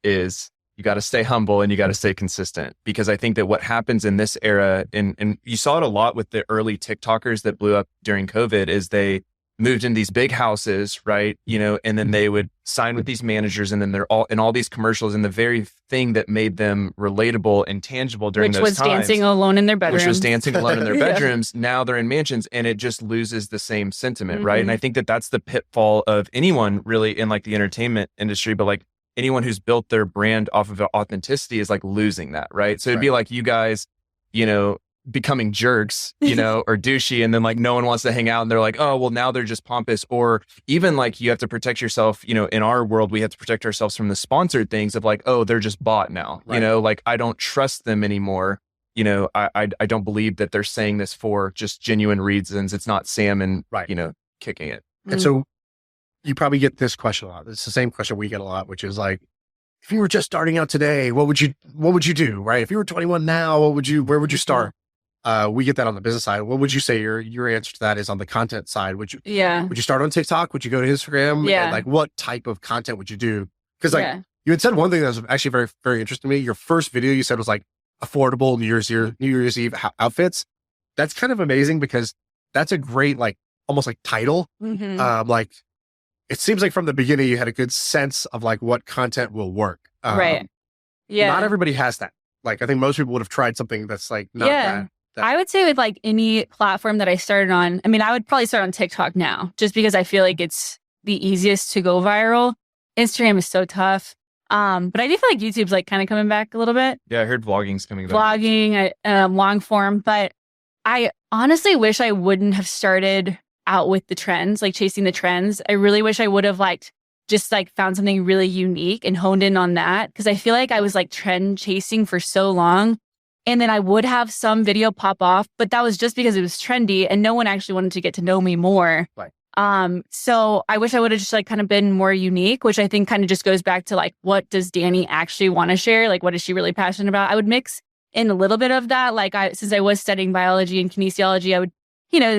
is you got to stay humble and you got to stay consistent, because I think that what happens in this era, and you saw it a lot with the early TikTokers that blew up during COVID, is they moved in these big houses, right? And then they would sign with these managers, and then they're all in all these commercials, and the very thing that made them relatable and tangible during those times, which was dancing alone in their bedrooms. Now they're in mansions, and it just loses the same sentiment, right? And I think that that's the pitfall of anyone really in like the entertainment industry, but like anyone who's built their brand off of authenticity is like losing that, right? So it'd be like you guys, becoming jerks, or douchey, and then like no one wants to hang out, and they're like, oh, well, now they're just pompous. Or even like you have to protect yourself, in our world, we have to protect ourselves from the sponsored things of like, oh, they're just bought now, like I don't trust them anymore. I don't believe that they're saying this for just genuine reasons. It's not Sam and, kicking it. And so you probably get this question a lot. It's the same question we get a lot, which is like, if you were just starting out today, what would you do? Right? If you were 21 now, where would you start? We get that on the business side. What would you say your answer to that is on the content side? Would you start on TikTok? Would you go to Instagram? Yeah. And like what type of content would you do? Because like you had said one thing that was actually very, very interesting to me. Your first video you said was like affordable New Year's Eve outfits. That's kind of amazing, because that's a great, like almost like title. Like it seems like from the beginning you had a good sense of like what content will work. Right. Yeah. Not everybody has that. Like I think most people would have tried something that's like not that. I would say with like any platform that I started on, I mean, I would probably start on TikTok now, just because I feel like it's the easiest to go viral. Instagram is so tough. But I do feel like YouTube's like kind of coming back a little bit. Yeah, I heard vlogging's coming back. Long form. But I honestly wish I wouldn't have started out with the trends, like chasing the trends. I really wish I would have just found something really unique and honed in on that, because I feel like I was like trend chasing for so long. And then I would have some video pop off, but that was just because it was trendy and no one actually wanted to get to know me more. Right. So I wish I would have just kind of been more unique, which I think kind of just goes back to like, what does Dani actually want to share? Like, what is she really passionate about? I would mix in a little bit of that. Like since I was studying biology and kinesiology, I would,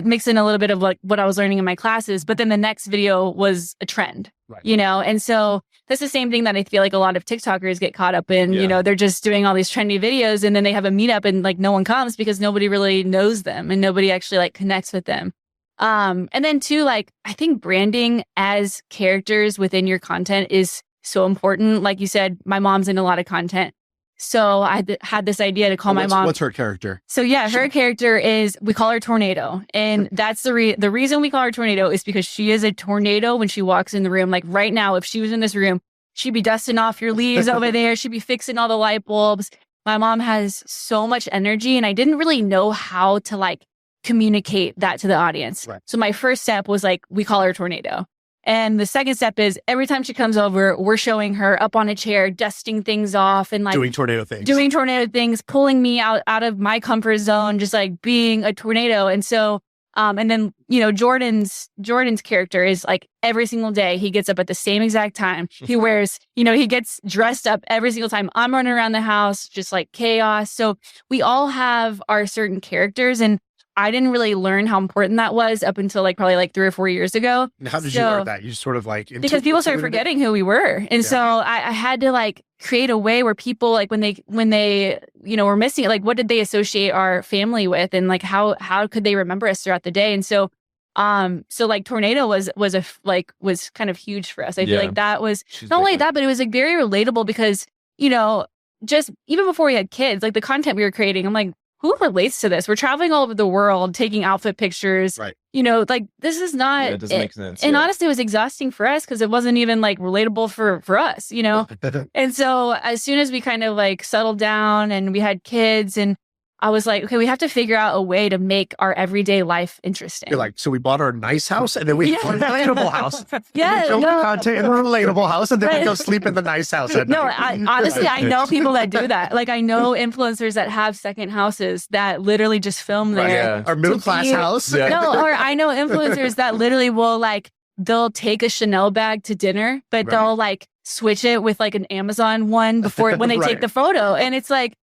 mix in a little bit of like what I was learning in my classes, but then the next video was a trend, and so that's the same thing that I feel like a lot of TikTokers get caught up in. They're just doing all these trendy videos, and then they have a meetup and like no one comes because nobody really knows them and nobody actually like connects with them. And then too, like, I think branding as characters within your content is so important. Like you said, my mom's in a lot of content. So I had this idea to call my mom. What's her character? So yeah, her character is, we call her Tornado. And that's the reason we call her Tornado is because she is a tornado when she walks in the room. Like right now, if she was in this room, she'd be dusting off your leaves over there. She'd be fixing all the light bulbs. My mom has so much energy, and I didn't really know how to like communicate that to the audience. Right. So my first step was like, we call her Tornado. And the second step is every time she comes over, we're showing her up on a chair, dusting things off and like doing tornado things, pulling me out of my comfort zone, just like being a tornado. And so, and then, you know, Jordan's character is like every single day he gets up at the same exact time. He wears, you know, he gets dressed up every single time. I'm running around the house, just like chaos. So we all have our certain characters, and I didn't really learn how important that was up until like probably like 3 or 4 years ago. And how did you learn that? You just sort of like... Because people started forgetting who we were. And so I had to like create a way where people like when they, you know, were missing it, like what did they associate our family with? And like how could they remember us throughout the day? And so like Tornado was kind of huge for us. I feel like that was not only that, but it was like very relatable because, you know, just even before we had kids, like the content we were creating, I'm like, who relates to this? We're traveling all over the world, taking outfit pictures. Right. You know, like this is not. Yeah, it doesn't make sense. And honestly, it was exhausting for us because it wasn't even like relatable for us. You know. And so as soon as we kind of like settled down and we had kids, and I was like, okay, we have to figure out a way to make our everyday life interesting. You're like, so we bought our nice house and then we have a relatable house. Yeah, film content in a relatable house and then we go sleep in the nice house. No, honestly, I know people that do that. Like I know influencers that have second houses that literally just film there. Our middle class house. Yeah. No, or I know influencers that literally will like, they'll take a Chanel bag to dinner, but they'll like switch it with like an Amazon one before when they take the photo. And it's like,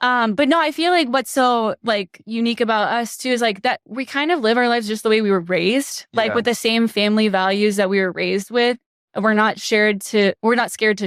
but no, I feel like what's so like unique about us too is like that we kind of live our lives just the way we were raised, like with the same family values that we were raised with. We're not scared to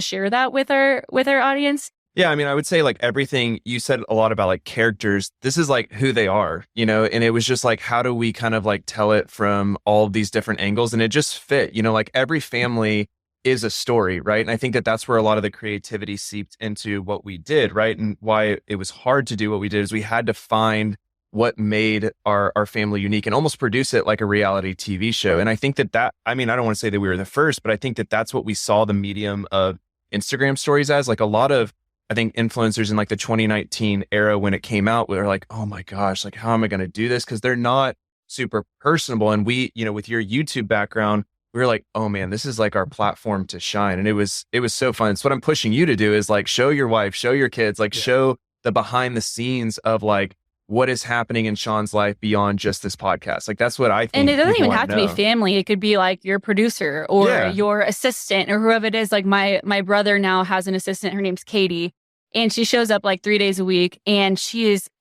share that with our audience. Yeah, I mean, I would say like everything you said a lot about like characters. This is like who they are, you know, and it was just like, how do we kind of like tell it from all of these different angles? And it just fit, you know, like every family is a story, right? And I think that that's where a lot of the creativity seeped into what we did, right? And why it was hard to do what we did is we had to find what made our family unique and almost produce it like a reality TV show. And I think that, I mean, I don't want to say that we were the first, but I think that that's what we saw the medium of Instagram stories as. Like a lot of, I think, influencers in like the 2019 era when it came out, we were like, oh my gosh, like how am I going to do this? Because they're not super personable. And we, you know, with your YouTube background, we were like, oh man, this is like our platform to shine. And it was so fun. So what I'm pushing you to do is like show your wife, show your kids, like show the behind the scenes of like what is happening in Shaan's life beyond just this podcast. Like that's what I think. And it doesn't even have to be family. It could be like your producer or your assistant or whoever it is. Like my brother now has an assistant. Her name's Katie. And she shows up like 3 days a week, and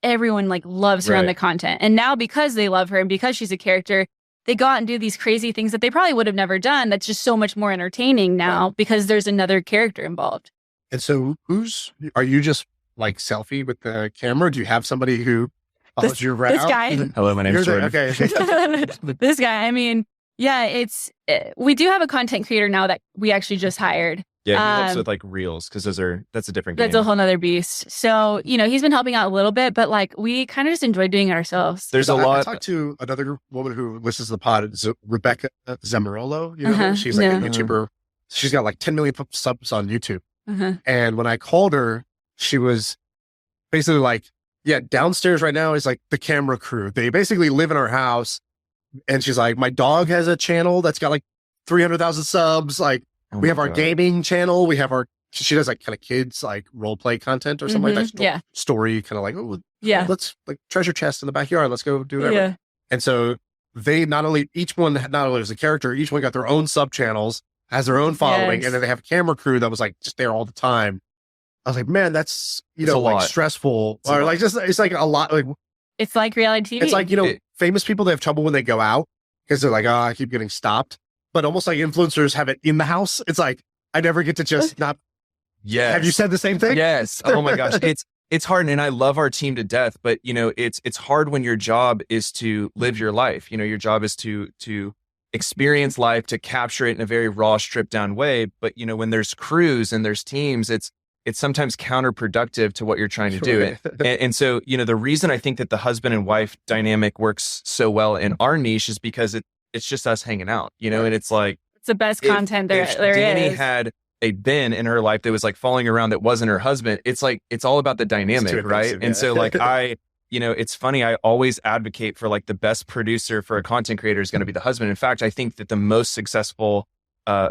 everyone like loves her on the content. And now because they love her and because she's a character, they go out and do these crazy things that they probably would have never done. That's just so much more entertaining now because there's another character involved. And so are you just like selfie with the camera? Do you have somebody who follows you around? This guy. Hello, my name's Jordan. Okay. This guy. I mean, yeah, we do have a content creator now that we actually just hired. Yeah, he helps with like reels because that's a different game. That's a whole nother beast. So, you know, he's been helping out a little bit, but like we kind of just enjoy doing it ourselves. There's a lot. I talked to another woman who listens to the pod, Rebecca Zamarolo. You know, her? She's like a YouTuber. She's got like 10 million subs on YouTube. And when I called her, she was basically like, downstairs right now is like the camera crew. They basically live in our house. And she's like, my dog has a channel that's got like 300,000 subs. Like, we have our gaming channel. We have she does like kind of kids like role play content or something like that. Story kind of like, let's like treasure chest in the backyard. Let's go do whatever. Yeah. And so they each one was a character, each one got their own sub channels, has their own following. And then they have a camera crew that was like just there all the time. I was like, man, that's, like stressful or like just, it's like a lot. Like it's like reality TV. It's like, famous people, they have trouble when they go out because they're like, I keep getting stopped. But almost like influencers have it in the house. It's like, I never get to just not. Yes. Have you said the same thing? Yes. Oh my gosh. It's hard. And I love our team to death, but it's hard when your job is to live your life. Your job is to experience life, to capture it in a very raw, stripped down way. But when there's crews and there's teams, it's sometimes counterproductive to what you're trying to do. And so, the reason I think that the husband and wife dynamic works so well in our niche is because it's just us hanging out, and it's like, it's the best content there Dani is. had a Ben in her life that was like falling around that wasn't her husband. It's like, it's all about the dynamic, right? And so like it's funny, I always advocate for like the best producer for a content creator is going to be the husband. In fact, I think that the most successful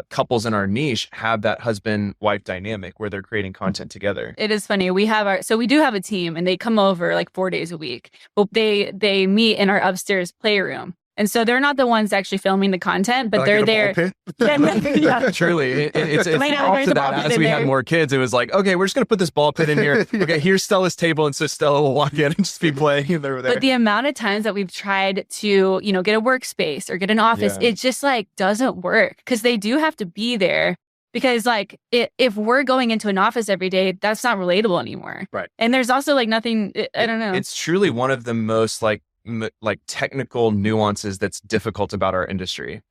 couples in our niche have that husband-wife dynamic where they're creating content together. It is funny. We do have a team and they come over like 4 days a week, but they meet in our upstairs playroom. And so they're not the ones actually filming the content, but they're there. Truly. It's off to that. As we had more kids, it was like, okay, we're just going to put this ball pit in here. Okay, here's Stella's table. And so Stella will walk in and just be playing. And they're there. But the amount of times that we've tried to, get a workspace or get an office, it just like doesn't work because they do have to be there. Because like if we're going into an office every day, that's not relatable anymore. Right. And there's also like nothing, I don't know. It's truly one of the most like technical nuances that's difficult about our industry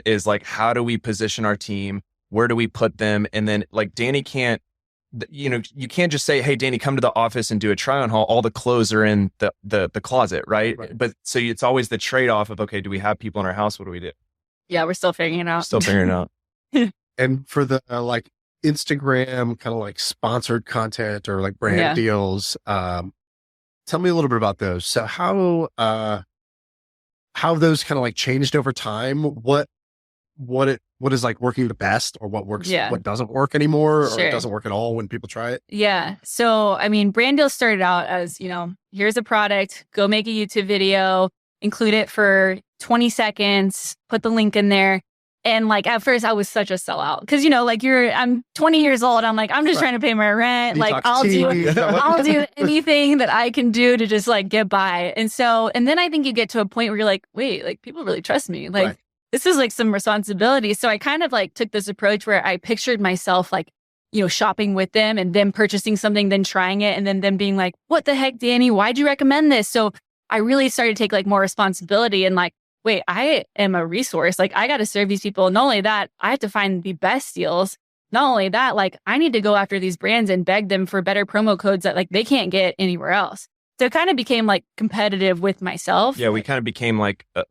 is like, how do we position our team? Where do we put them? And then like Dani can't, you can't just say, hey, Dani, come to the office and do a try on haul. All the clothes are in the closet, right? But so it's always the trade-off of, okay, do we have people in our house? What do we do? Yeah, we're still figuring it out. And for the like Instagram kind of like sponsored content or like brand deals, tell me a little bit about those. So how have those kind of like changed over time? What is like working the best, or what works, what doesn't work anymore, or it doesn't work at all when people try it? Yeah. So, I mean, brand deals started out as, here's a product, go make a YouTube video, include it for 20 seconds, put the link in there. And like, at first I was such a sellout because, I'm 20 years old. I'm like, I'm just trying to pay my rent. Like I'll do anything that I can do to just like get by. And then I think you get to a point where you're like, wait, like people really trust me. Like this is like some responsibility. So I kind of like took this approach where I pictured myself like, shopping with them and them purchasing something, then trying it. And then them being like, what the heck, Dani, why'd you recommend this? So I really started to take like more responsibility and like, wait, I am a resource. Like I got to serve these people. Not only that, I have to find the best deals. Not only that, like I need to go after these brands and beg them for better promo codes that like they can't get anywhere else. So it kind of became like competitive with myself. Yeah, we kind of became like a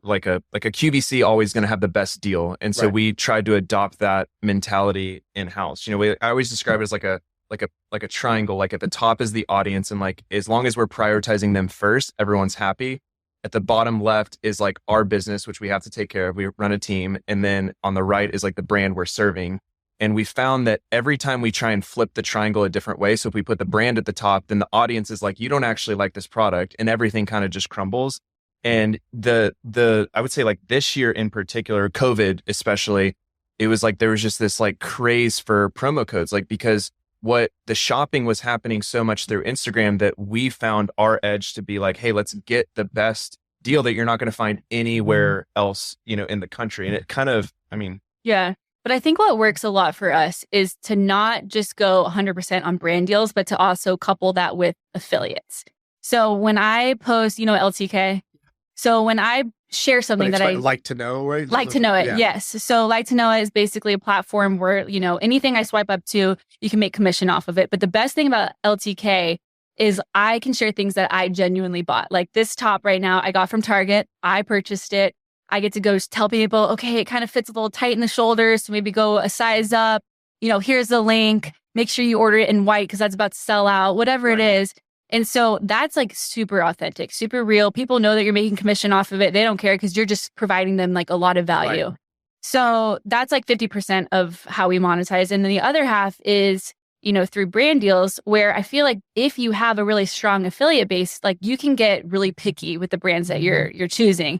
QVC always going to have the best deal. And so we tried to adopt that mentality in-house. I always describe it as like a triangle. Like at the top is the audience. And like, as long as we're prioritizing them first, everyone's happy. At the bottom left is like our business, which we have to take care of. We run a team. And then on the right is like the brand we're serving. And we found that every time we try and flip the triangle a different way, so if we put the brand at the top, then the audience is like, you don't actually like this product, and everything kind of just crumbles. And I would say like this year in particular, COVID especially, it was like there was just this like craze for promo codes, like because what the shopping was happening so much through Instagram that we found our edge to be like, hey, let's get the best deal that you're not going to find anywhere else, in the country. And it kind of, yeah. But I think what works a lot for us is to not just go 100% on brand deals, but to also couple that with affiliates. So when I post, LTK. So when I share something that I like to know, right? Like to know it. Yeah. Yes. So like to know it is basically a platform where, anything I swipe up to, you can make commission off of it. But the best thing about LTK is I can share things that I genuinely bought. Like this top right now, I got from Target. I purchased it. I get to go tell people, okay, it kind of fits a little tight in the shoulders. So maybe go a size up, here's the link. Make sure you order it in white because that's about to sell out, whatever it is. And so that's like super authentic, super real. People know that you're making commission off of it. They don't care because you're just providing them like a lot of value. Right. So that's like 50% of how we monetize. And then the other half is, through brand deals, where I feel like if you have a really strong affiliate base, like you can get really picky with the brands that you're choosing.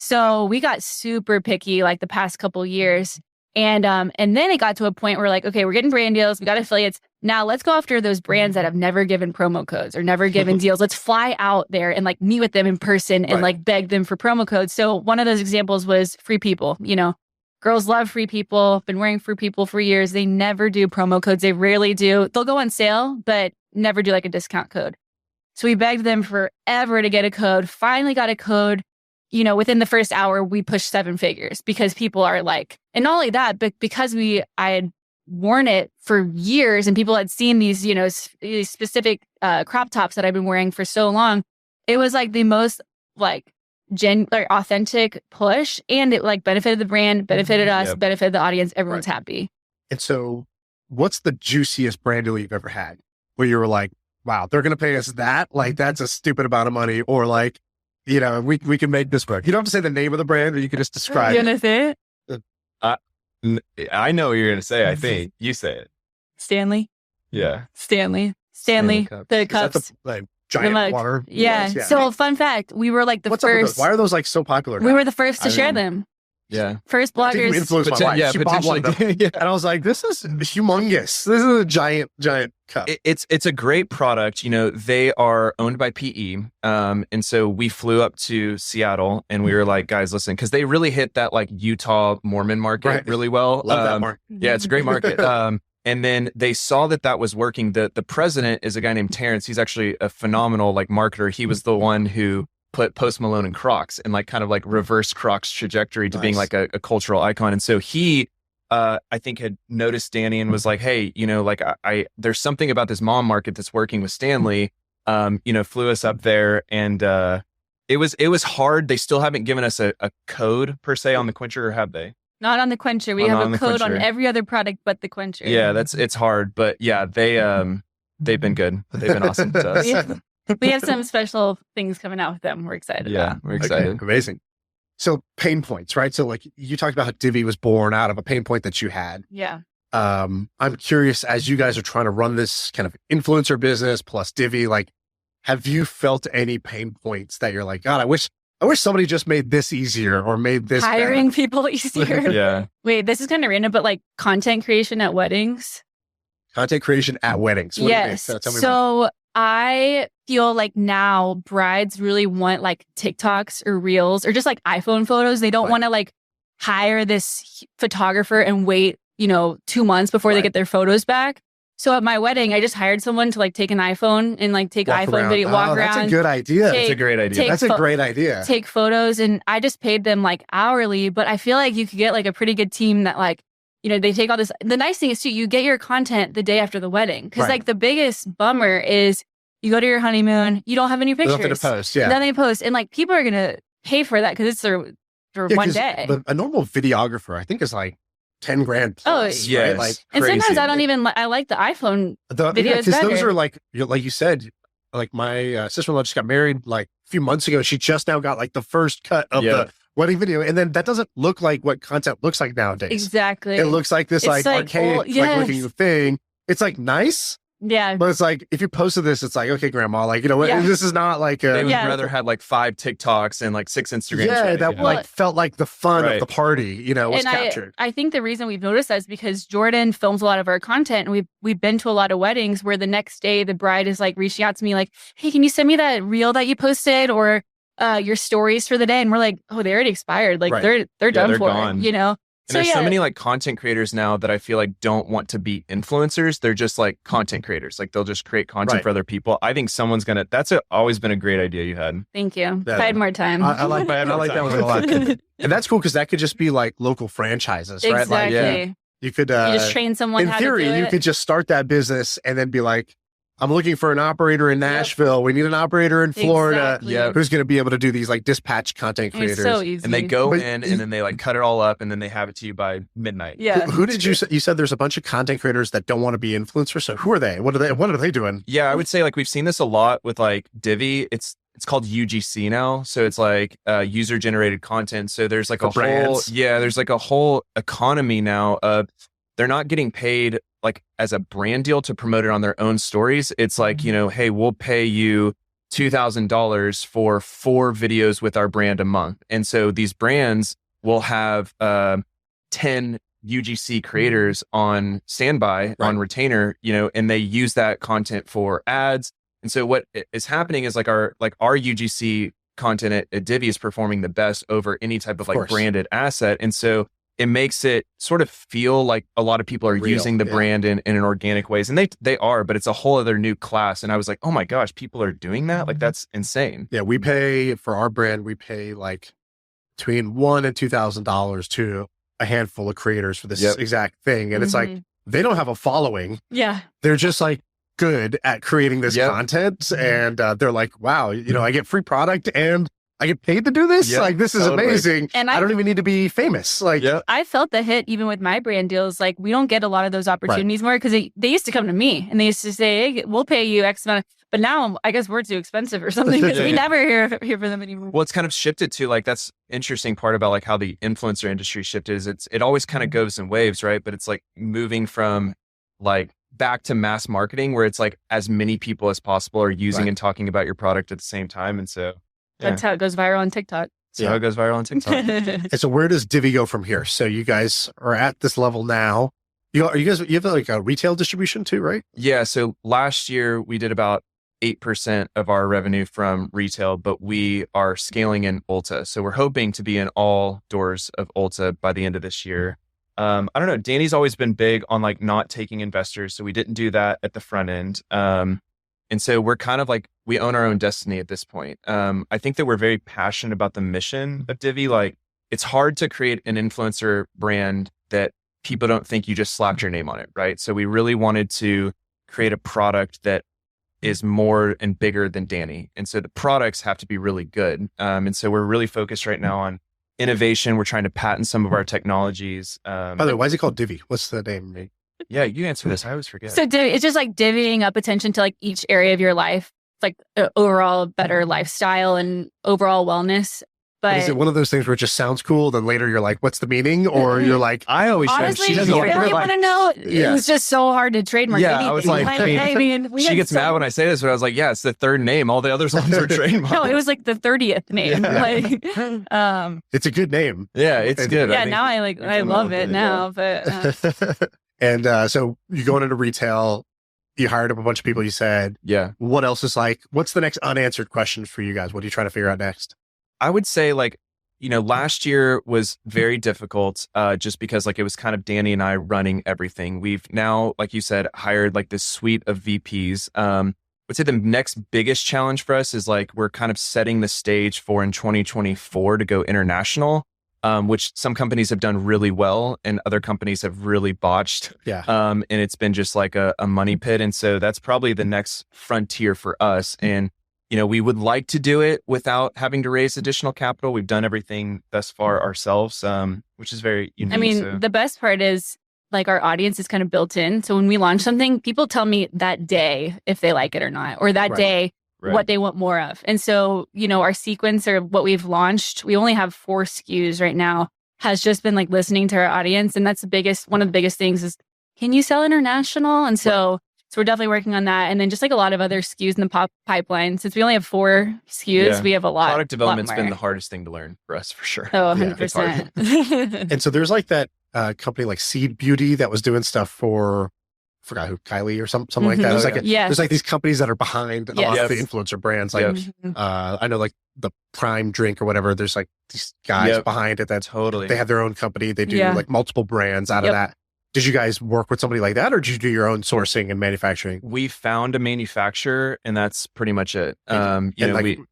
So we got super picky like the past couple years. And then it got to a point where like, okay, we're getting brand deals. We got affiliates. Now let's go after those brands that have never given promo codes or never given deals. Let's fly out there and like meet with them in person and like beg them for promo codes. So one of those examples was Free People. Girls love Free People, been wearing Free People for years. They never do promo codes. They rarely do. They'll go on sale, but never do like a discount code. So we begged them forever to get a code, finally got a code. Within the first hour, we pushed 7 figures because people are like, and not only that, but because I had worn it for years and people had seen these, you know, these specific crop tops that I've been wearing for so long. It was like the most like authentic push, and it like benefited the brand, benefited us, benefited the audience. Everyone's happy. And so what's the juiciest brand deal you've ever had where you were like, wow, they're going to pay us that? Like, that's a stupid amount of money. Or like, you know, we can make this work. You don't have to say the name of the brand, or you can just describe it. You gonna say it? I know what you're going to say. I think you say it. Stanley. Yeah. Stanley. The cups. Giant water. Yeah. So fun fact, we were like the first. Up with those? Why are those like so popular now? We were the first to share them. Yeah. First bloggers. Influenced my wife. She bought one of them. And I was like, this is humongous. This is a giant cup. It's a great product. You know, they are owned by PE. And so we flew up to Seattle and we were like, guys, listen, because they really hit that like Utah Mormon market really well. Love that market. Yeah, it's a great market. And then they saw that was working. The president is a guy named Terrence. He's actually a phenomenal like marketer. He was the one who put Post Malone in Crocs and like kind of like reverse Crocs trajectory to being like a cultural icon. And so he, I think had noticed Dani and was like, hey, you know, like there's something about this mom market that's working with Stanley, you know, flew us up there and it was hard. They still haven't given us a code per se on the Quencher, or have they? Not on the Quencher. We have a code on every other product but the Quencher. Yeah, it's hard, but yeah, they've been good. They've been awesome to us. We have some special things coming out with them. We're excited. Yeah, we're excited. Okay, amazing. So pain points, right? So like you talked about how Divi was born out of a pain point that you had. Yeah. I'm curious, as you guys are trying to run this kind of influencer business plus Divi, like, have you felt any pain points that you're like, God, I wish somebody just made this easier or made this hiring people easier. Yeah. Wait, this is kind of random, but like content creation at weddings. Content creation at weddings. What yes. So I feel like now brides really want like TikToks or Reels or just like iPhone photos. They don't want to like hire this photographer and wait, 2 months before they get their photos back. So at my wedding, I just hired someone to like take an iPhone and like take iPhone video, walk around. That's a good idea. That's a great idea. That's a great idea. Take photos, and I just paid them like hourly, but I feel like you could get like a pretty good team that like, they take all this. The nice thing is too, you get your content the day after the wedding. Cause like the biggest bummer is you go to your honeymoon, you don't have any pictures. Nothing to post. Yeah. Nothing to post. And like people are going to pay for that because it's their one day. But a normal videographer, I think, is like 10 grand plus. Oh, yeah. Right? Like and crazy. sometimes I don't even, I like the iPhone videos better. Those are like you said, like my sister-in-law just got married like a few months ago. She just now got like the first cut of the wedding video. And then that doesn't look like what content looks like nowadays. Exactly. It looks like this like archaic looking thing. It's like nice. Yeah. But it's like, if you posted this, it's like, okay, grandma, like, this is not like they would rather had like 5 TikToks and like 6 Instagrams. Yeah, that like felt like the fun of the party, was captured. I think the reason we've noticed that is because Jordan films a lot of our content, and we've been to a lot of weddings where the next day the bride is like reaching out to me like, hey, can you send me that reel that you posted or your stories for the day? And we're like, oh, they already expired. Like they're done for, gone. And there's so many like content creators now that I feel like don't want to be influencers. They're just like content creators. Like they'll just create content for other people. I think someone's that's always been a great idea you had. Thank you. If I had more time. I like that one a lot. And that's cool because that could just be like local franchises, right? Exactly. Like, you could you just train someone in how theory, to do it. you could just start that business and then be like, I'm looking for an operator in Nashville. We need an operator in Florida who's going to be able to do these like dispatch content creators. It's so easy. And they go in and then they like cut it all up and then they have it to you by midnight. Yeah. Who did you said there's a bunch of content creators that don't want to be influencers. So who are they? What are they doing? Yeah, I would say like we've seen this a lot with like Divi. It's called UGC now. So it's like user generated content. So there's like there's like a whole economy now of they're not getting paid like as a brand deal to promote it on their own stories. It's like, hey, we'll pay you $2,000 for 4 videos with our brand a month. And so these brands will have 10 UGC creators on standby, on retainer, and they use that content for ads. And so what is happening is like our UGC content at Divi is performing the best over any type of like branded asset. And so it makes it sort of feel like a lot of people are using the brand in an organic ways. And they are, but it's a whole other new class. And I was like, oh my gosh, people are doing that? Like, that's insane. Yeah, we pay for our brand, we pay like between $1,000 and $2,000 to a handful of creators for this exact thing. And it's like, they don't have a following. Yeah. They're just like good at creating this content. And they're like, wow, I get free product and I get paid to do this. Like, this is amazing. And I don't even need to be famous. Like, I felt the hit even with my brand deals. Like, we don't get a lot of those opportunities more because they used to come to me and they used to say, hey, we'll pay you X amount. But now I guess we're too expensive or something because we never hear for them anymore. Well, it's kind of shifted to like, that's interesting part about like how the influencer industry shifted is it always kind of goes in waves, right? But it's like moving from like back to mass marketing where it's like as many people as possible are using and talking about your product at the same time. And so that's how it goes viral on TikTok. How it goes viral on TikTok. And so where does Divi go from here? So you guys are at this level now. You have like a retail distribution too, right? Yeah. So last year we did about 8% of our revenue from retail, but we are scaling in Ulta. So we're hoping to be in all doors of Ulta by the end of this year. I don't know. Dani's always been big on like not taking investors. So we didn't do that at the front end. And so we're kind of like, we own our own destiny at this point. I think that we're very passionate about the mission of Divi. Like, it's hard to create an influencer brand that people don't think you just slapped your name on it, right? So we really wanted to create a product that is more and bigger than Dani. And so the products have to be really good. And so we're really focused right now on innovation. We're trying to patent some of our technologies. By the way, why is it called Divi? What's the name? Yeah, you answer this. I always forget. So it's just like divvying up attention to like each area of your life, like overall better lifestyle and overall wellness. But is it one of those things where it just sounds cool, then later you're like, what's the meaning? Or you're like, I always honestly, she doesn't really want to know. It was just so hard to trademark. Yeah, anything. I was like, she gets mad when I say this, but I was like, yeah, it's the third name. All the others ones are trademarked. No, it was like the 30th name. Like, it's a good name. Yeah, it's good. Yeah, now I love it now. But and so you're going into retail. You hired up a bunch of people. You said, yeah. What else is like? What's the next unanswered question for you guys? What are you trying to figure out next? I would say like, last year was very difficult just because like it was kind of Dani and I running everything. We've now, like you said, hired like this suite of VPs. I would say the next biggest challenge for us is like we're kind of setting the stage for in 2024 to go international, which some companies have done really well and other companies have really botched. Yeah. And it's been just like a money pit. And so that's probably the next frontier for us. And we would like to do it without having to raise additional capital. We've done everything thus far ourselves, which is very unique. I mean, the best part is like our audience is kind of built in. So when we launch something, people tell me that day if they like it or not, or that day what they want more of. And so, our sequence or what we've launched, we only have 4 SKUs right now, has just been like listening to our audience. And that's one of the biggest things is, can you sell international? And so we're definitely working on that. And then just like a lot of other SKUs in the pipeline. Since we only have 4 SKUs, we have a lot. Product development's been the hardest thing to learn for us, for sure. Oh, 100%. And so there's like that company like Seed Beauty that was doing stuff for, I forgot who, Kylie or something like that. There's like these companies that are behind a lot of the influencer brands. Like I know like the Prime drink or whatever. There's like these guys behind it that they have their own company. They do like multiple brands out of that. Did you guys work with somebody like that, or did you do your own sourcing and manufacturing? We found a manufacturer, and that's pretty much it.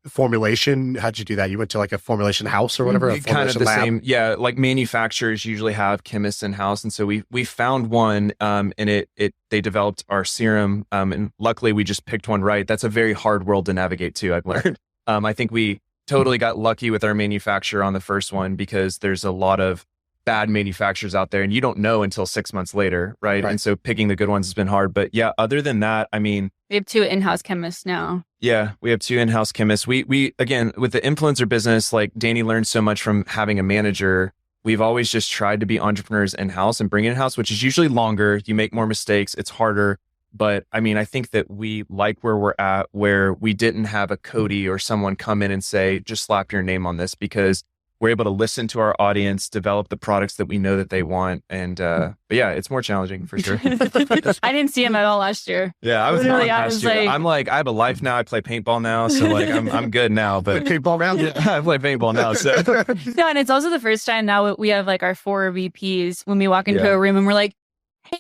Formulation, how'd you do that? You went to like a formulation house or whatever? Kind of the same. Yeah, like manufacturers usually have chemists in house, and so we found one, and they developed our serum, and luckily we just picked one right. That's a very hard world to navigate too, I've learned. I think we totally got lucky with our manufacturer on the first one because there's a lot of bad manufacturers out there and you don't know until 6 months later, right? And so picking the good ones has been hard. But yeah, other than that, I mean, we have 2 in-house chemists now. Yeah, we have 2 in-house chemists. We again, with the influencer business, like Dani learned so much from having a manager. We've always just tried to be entrepreneurs in-house and bring it in-house, which is usually longer. You make more mistakes. It's harder. But I mean, I think that we like where we're at, where we didn't have a Cody or someone come in and say, just slap your name on this, because we're able to listen to our audience, develop the products that we know that they want. And, but yeah, it's more challenging for sure. I didn't see him at all last year. Yeah, I was last year. I'm like, I have a life now. I play paintball now. So like, I'm good now, but paintball now? Yeah, I play paintball now. So no, and it's also the first time now we have like our 4 VPs when we walk into a room and we're like,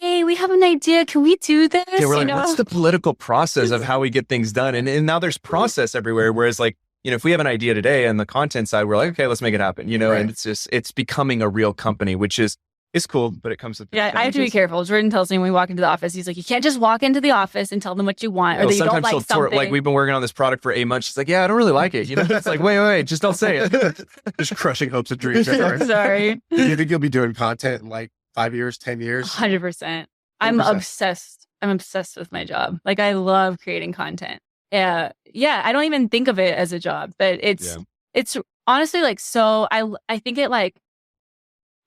hey, we have an idea. Can we do this? Yeah, we're like, what's the political process of how we get things done? And now there's process everywhere. Whereas like, if we have an idea today on the content side, we're like, okay, let's make it happen, and it's becoming a real company, which is It's cool, but it comes with I have to be careful. Jordan tells me when we walk into the office, he's like, you can't just walk into the office and tell them what you want, or that you don't like something. Like, we've been working on this product for 8 months. She's like, yeah, I don't really like it. You know, it's like, wait, just don't say it. Just crushing hopes and dreams. Sorry. Do you think you'll be doing content in like 5 years, 10 years? 100%. I'm obsessed. I'm obsessed with my job. Like, I love creating content. Yeah. I don't even think of it as a job, but it's honestly like, so I think it like,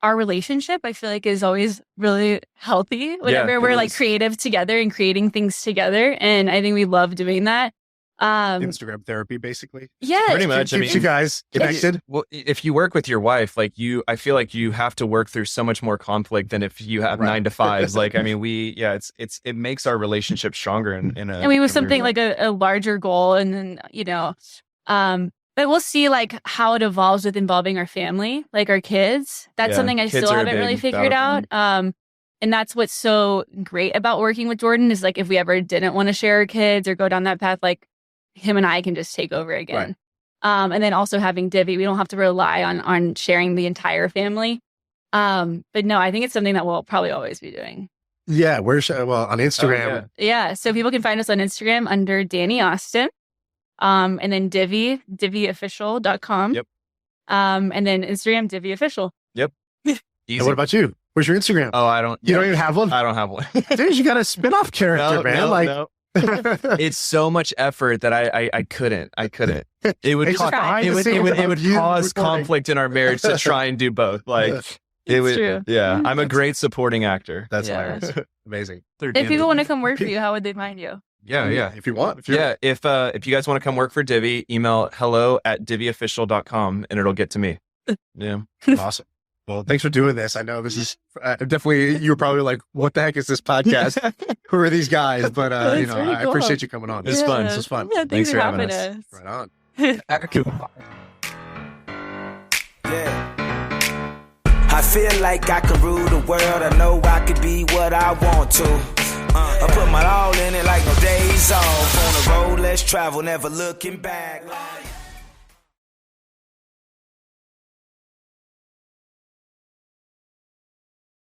our relationship, I feel like, is always really healthy whenever we're like creative together and creating things together. And I think we love doing that. Instagram therapy, basically. Yeah. Pretty much. Keeps you guys connected. If you work with your wife, like I feel like you have to work through so much more conflict than if you have 9 to 5s. Like, I mean, it makes our relationship stronger and we have something like a larger goal, and then, you know, but we'll see like how it evolves with involving our family, like our kids. That's something I still haven't really figured out. And that's what's so great about working with Jordan is like, if we ever didn't want to share our kids or go down that path, like him and I can just take over again. And then also having Divi, we don't have to rely on sharing the entire family. But no, I think it's something that we'll probably always be doing. Yeah. On Instagram. Yeah. So people can find us on Instagram under Dani Austin. And then Divi, diviofficial.com. Yep. And then Instagram, Divi Official. Yep. And what about you? Where's your Instagram? Oh, I don't. You don't even have one? I don't have one. Dude, you got a spin-off character, man. No. It's so much effort that I couldn't. It would cause conflict in our marriage to try and do both. Like, it would. True. Yeah. I'm a great supporting actor. That's hilarious. Amazing. If people want to come work for you, how would they find you? Yeah. If you want. If you guys want to come work for Divi, email hello@diviofficial.com and it'll get to me. Yeah. Awesome. Well, thanks for doing this. I know this is definitely, you were probably like, what the heck is this podcast? Who are these guys? But, I appreciate you coming on. It's fun. This was fun. Yeah, thanks for having us. Right on. I feel like I can rule the world. I know I could be what I want to. I put my all in it like no days off. On the road, let's travel, never looking back.